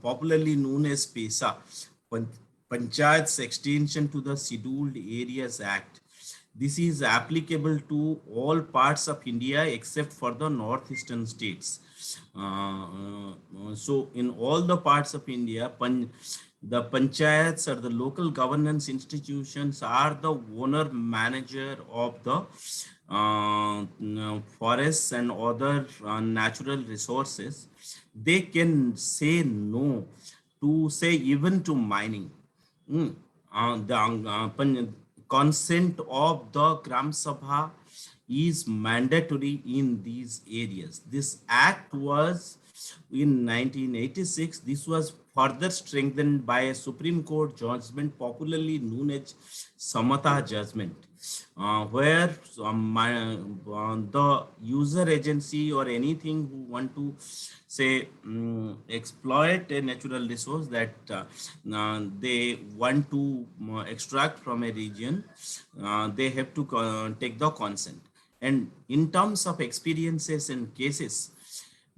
S8: popularly known as PESA, Panchayat's extension to the Scheduled Areas Act. This is applicable to all parts of India except for the northeastern states. So in all the parts of India, the panchayats or the local governance institutions are the owner manager of the forests and other natural resources. They can say no to, say, even to mining. The consent of the Gram Sabha is mandatory in these areas. This act was in 1986. This was further strengthened by a Supreme Court judgment popularly known as Samata judgment, where the user agency or anything who want to say exploit a natural resource that they want to extract from a region, they have to take the consent. And in terms of experiences and cases,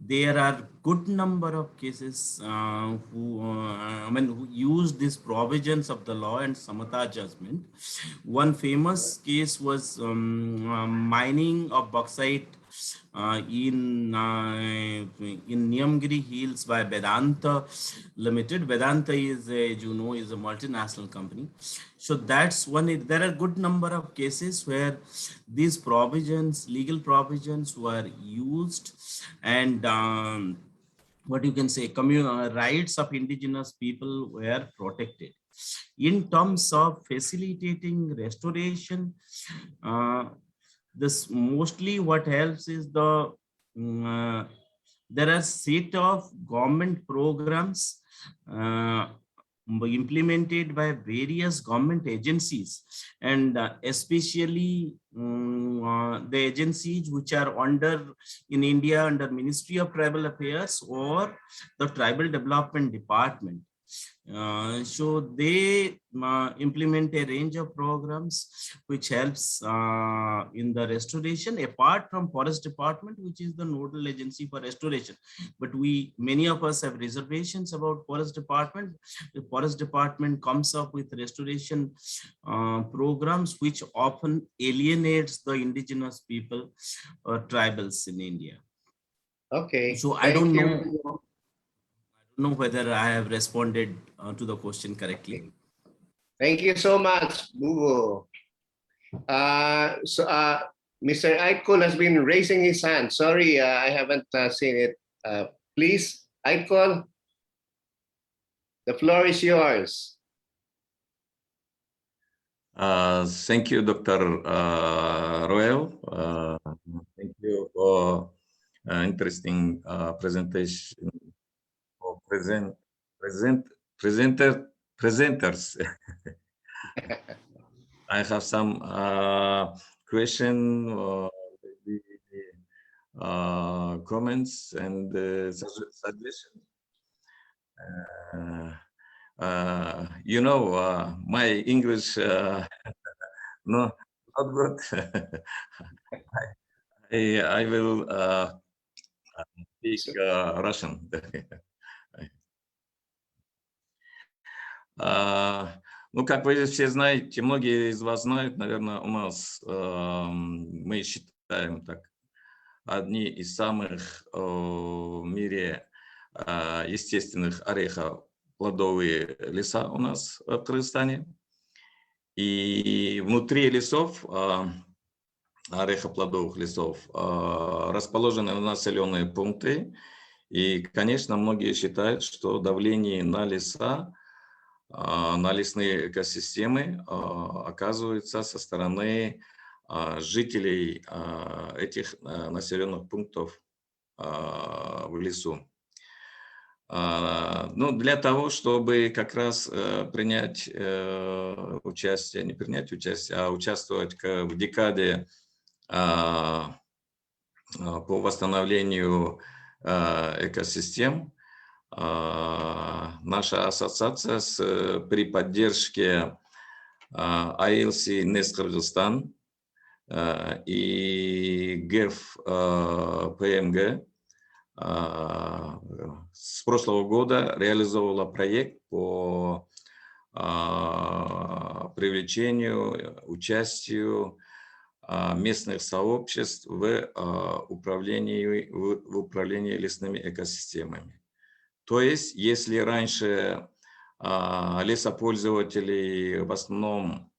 S8: there are good number of cases who use these provisions of the law and Samata judgment. One famous case was mining of bauxite in Niyamgiri Hills by Vedanta Limited. Vedanta is, as you know, is a multinational company. So that's one. There are good number of cases where these provisions, legal provisions, were used, and what you can say, rights of indigenous people were protected. In terms of facilitating restoration, this mostly what helps is the there are set of government programs. implemented by various government agencies, and especially the agencies which are in India under Ministry of Tribal Affairs or the Tribal Development Department. So they implement a range of programs which helps in the restoration, apart from Forest Department, which is the nodal agency for restoration. But many of us have reservations about Forest Department. The Forest Department comes up with restoration programs which often alienates the indigenous people or tribals in India.
S1: Okay.
S8: So I don't know whether I have responded to the question correctly.
S1: Thank you so much, Bubu. Mr. Aikol has been raising his hand. Sorry, I haven't seen it. Please, Aikol, the floor is yours.
S14: Thank you, Dr. Royal. Thank you for interesting presentation. For presenters. I have some question, comments, and suggestions. You know, my English not good. I will speak Russian. Ну, как вы все знаете, многие из вас знают, наверное, у нас мы считаем так одни из самых в мире естественных орехоплодовые леса у нас в Кыргызстане. И внутри лесов, орехоплодовых лесов, расположены населенные пункты. И, конечно, многие считают, что давление на леса, на лесные экосистемы оказывается со стороны жителей этих населенных пунктов в лесу. Ну, для того, чтобы как раз принять участие, не принять участие, а участвовать в декаде по восстановлению экосистем, наша ассоциация при поддержке ILC Кыргызстан и ГЭФ ПМГ с прошлого года реализовала проект по привлечению, участию местных сообществ в управлении лесными экосистемами. То есть, если раньше лесопользователи, в основном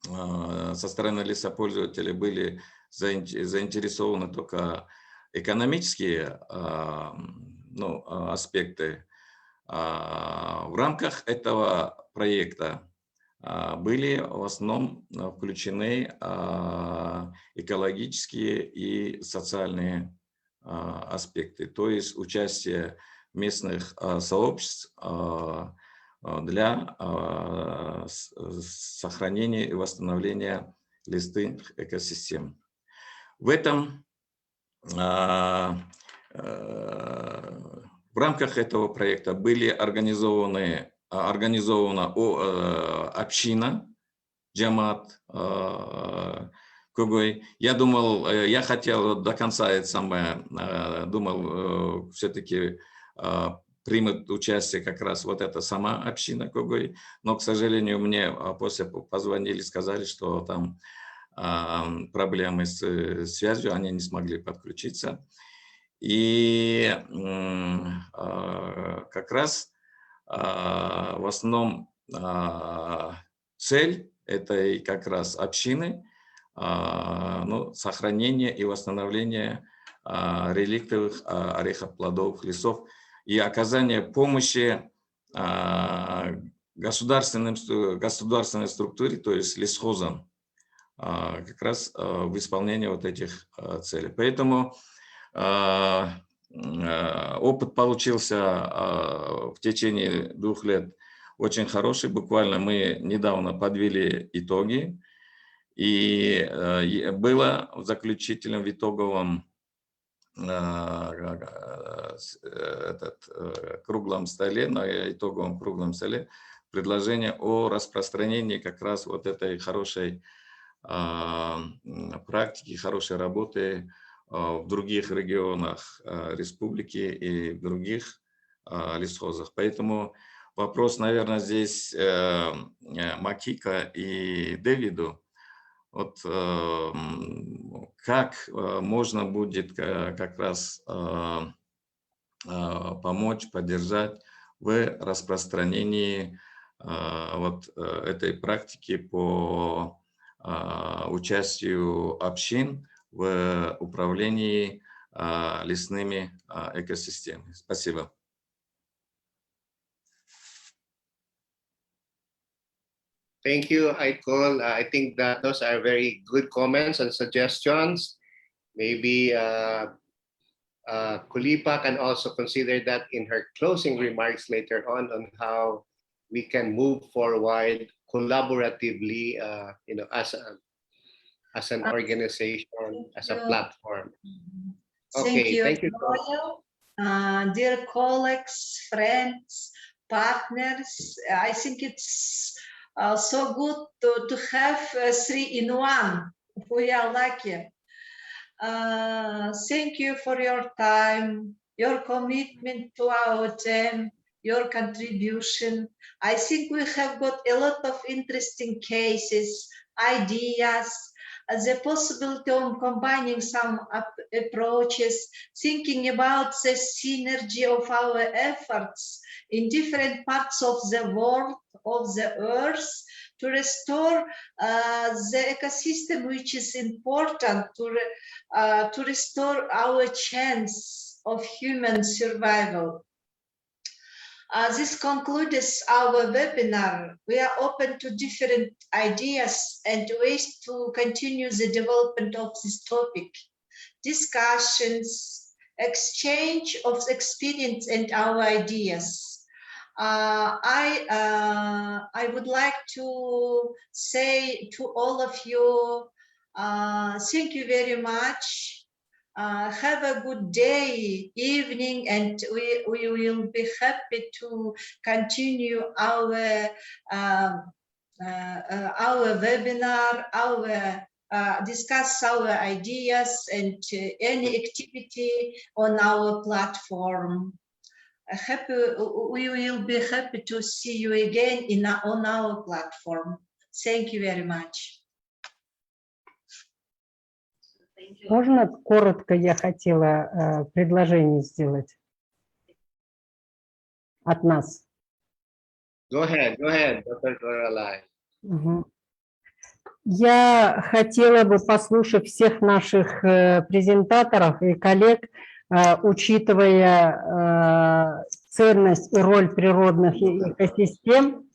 S14: со стороны лесопользователей были заинтересованы только экономические аспекты, в рамках этого проекта были в основном включены экологические и социальные аспекты, то есть участие местных сообществ для сохранения и восстановления лесных экосистем. В рамках этого проекта были организована община, джамат, Когой. Я хотел до конца это самое, думал, все-таки примет участие как раз вот эта сама община Когой, но, к сожалению, мне после позвонили, сказали, что там проблемы с связью, они не смогли подключиться. И как раз в основном цель этой как раз общины сохранение и восстановление реликтовых орехоплодовых лесов и оказание помощи государственной структуре, то есть лесхозам, как раз в исполнении вот этих целей. Поэтому опыт получился в течение 2 лет очень хороший. Буквально мы недавно подвели итоги. И было в заключительном итоговом круглом столе, на итоговом круглом столе предложение о распространении как раз вот этой хорошей практики, хорошей работы в других регионах республики и в других лесхозах. Поэтому вопрос, наверное, здесь Макика и Дэвиду. Вот как можно будет как раз помочь, поддержать в распространении вот этой практики по участию общин в управлении лесными экосистемами. Спасибо.
S1: Thank you, Aykul. I think that those are very good comments and suggestions. Maybe Kulipa can also consider that in her closing remarks later on how we can move forward collaboratively, as an organization, as a platform. Okay, thank you.
S4: Royal. Dear colleagues, friends, partners, I think it's so good to have 3-in-1. We are lucky. Thank you for your time, your commitment to our team, your contribution. I think we have got a lot of interesting cases, ideas, the possibility of combining some approaches, thinking about the synergy of our efforts in different parts of the world, of the earth, to restore the ecosystem, which is important to restore our chance of human survival. This concludes our webinar. We are open to different ideas and ways to continue the development of this topic. Discussions, exchange of experience and our ideas. I would like to say to all of you, thank you very much. Have a good day, evening, and we will be happy to continue our webinar, discuss our ideas and any activity on our platform. We will be happy to see you again on our platform. Thank you very much.
S11: Можно коротко я хотела предложение сделать от нас?
S1: Go ahead, Dr. Doralai.
S11: Я хотела бы, послушав всех наших презентаторов и коллег, учитывая ценность и роль природных экосистем,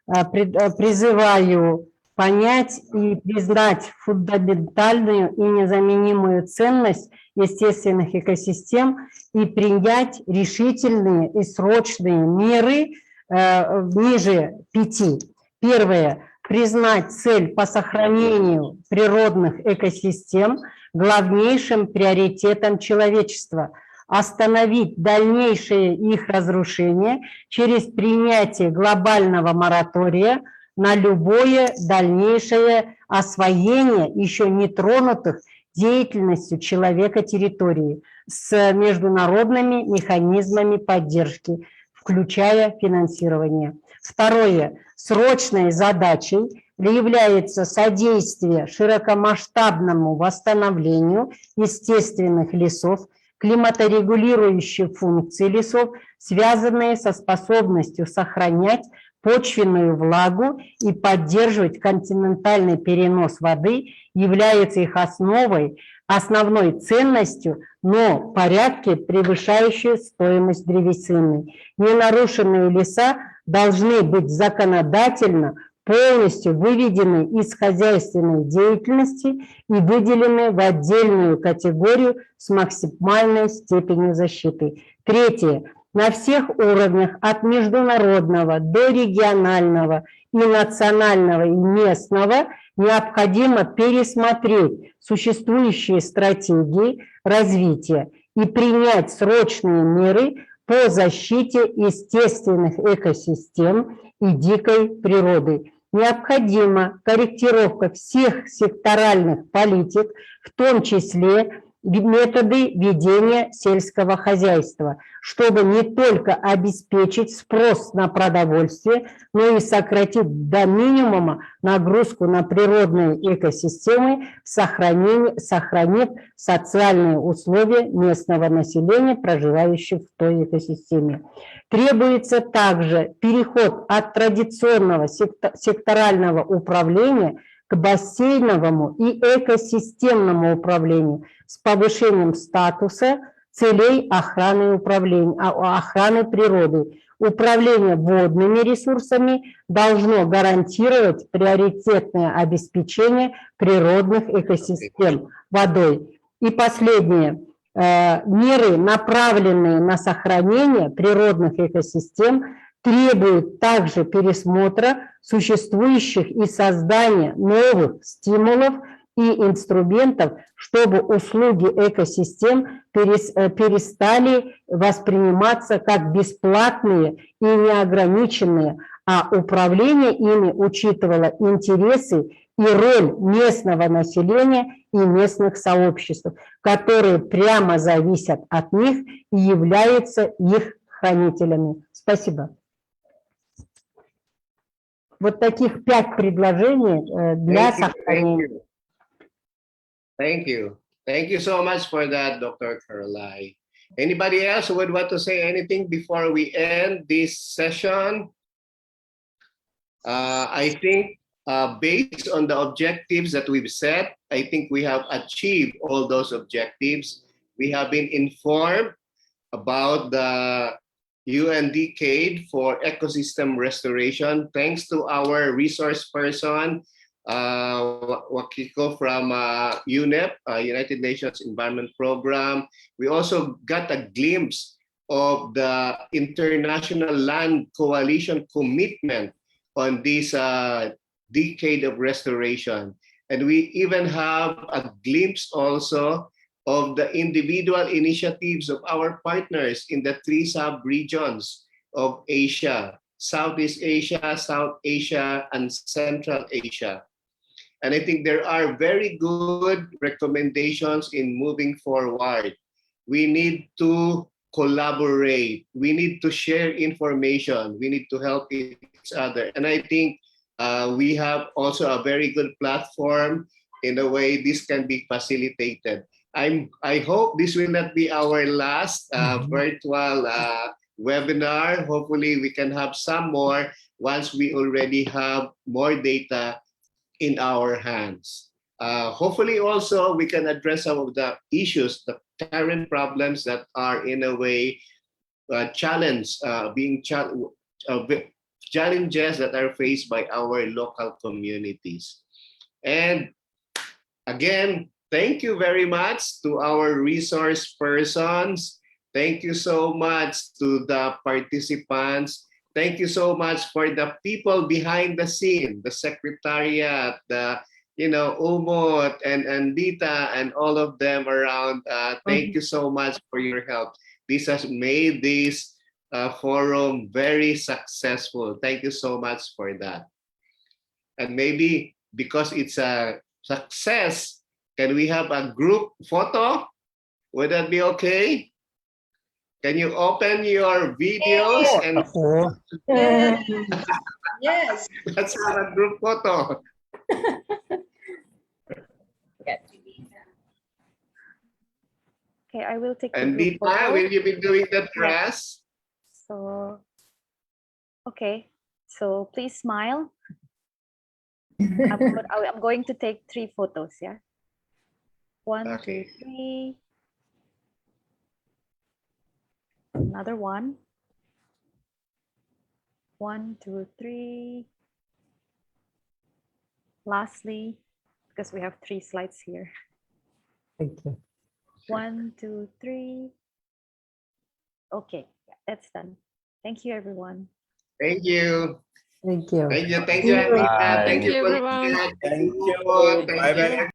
S11: призываю понять и признать фундаментальную и незаменимую ценность естественных экосистем и принять решительные и срочные меры ниже 5. Первое. Признать цель по сохранению природных экосистем главнейшим приоритетом человечества, остановить дальнейшее их разрушение через принятие глобального моратория на любое дальнейшее освоение еще не тронутых деятельностью человека территории с международными механизмами поддержки, включая финансирование. Второе. Срочной задачей является содействие широкомасштабному восстановлению естественных лесов, климаторегулирующие функции лесов, связанные со способностью сохранять почвенную влагу и поддерживать континентальный перенос воды, является их основной ценностью, но порядке превышающей стоимость древесины. Ненарушенные леса должны быть законодательно полностью выведены из хозяйственной деятельности и выделены в отдельную категорию с максимальной степенью защиты. Третье. на всех уровнях, от международного до регионального и национального и местного, необходимо пересмотреть существующие стратегии развития и принять срочные меры по защите естественных экосистем и дикой природы. Необходима корректировка всех секторальных политик, в том числе методы ведения сельского хозяйства, чтобы не только обеспечить спрос на продовольствие, но и сократить до минимума нагрузку на природные экосистемы, сохранив социальные условия местного населения, проживающих в той экосистеме. Требуется также переход от традиционного секторального управления к бассейновому и экосистемному управлению с повышением статуса целей охраны природы. Управление водными ресурсами должно гарантировать приоритетное обеспечение природных экосистем водой. И последнее. Меры, направленные на сохранение природных экосистем, требуют также пересмотра существующих и создания новых стимулов и инструментов, чтобы услуги экосистем перестали восприниматься как бесплатные и неограниченные, а управление ими учитывало интересы и роль местного населения и местных сообществ, которые прямо зависят от них и являются их хранителями. Спасибо. Вот таких 5 предложений для сохранения.
S1: Thank you. Thank you so much for that, Dr. Caroline. Anybody else who would want to say anything before we end this session? I think based on the objectives that we've set, I think we have achieved all those objectives. We have been informed about the UN Decade for Ecosystem Restoration, thanks to our resource person, Wakiko from UNEP, United Nations Environment Program. We also got a glimpse of the International Land Coalition commitment on this decade of restoration. And we even have a glimpse also of the individual initiatives of our partners in the 3 sub-regions of Asia: Southeast Asia, South Asia, and Central Asia. And I think there are very good recommendations in moving forward. We need to collaborate. We need to share information. We need to help each other. And I think we have also a very good platform in a way this can be facilitated. I hope this will not be our last virtual webinar. Hopefully we can have some more once we already have more data in our hands. Hopefully also we can address some of the issues, the current problems that are in a way challenges that are faced by our local communities. And again, thank you very much to our resource persons. Thank you so much to the participants. Thank you so much for the people behind the scene, the secretariat, the Umot and Dita and all of them around. Thank you so much for your help. This has made this forum very successful. Thank you so much for that. And maybe because it's a success, can we have a group photo? Would that be okay? Can you open your videos and
S4: yes.
S1: Let's have a group photo.
S15: Okay, I will take
S1: And
S15: the group
S1: Dita,
S15: photo.
S1: will you be doing that for us?
S15: So, okay, so please smile. I'm going to take 3 photos, yeah? 1,
S1: Okay.
S15: 2, 3. Another one. 1, 2, 3. Lastly, because we have 3 slides here.
S11: Thank you.
S15: 1, 2, 3. Okay. Yeah. that's done. Thank you, everyone.
S1: Thank you.
S11: Thank you.
S1: Thank you. Thank
S11: See
S1: you,
S11: you.
S1: Amina.
S8: Bye.
S1: Thank you,
S2: everyone.
S1: Policia.
S8: Thank you.
S1: Thank
S8: Bye bye.
S1: you.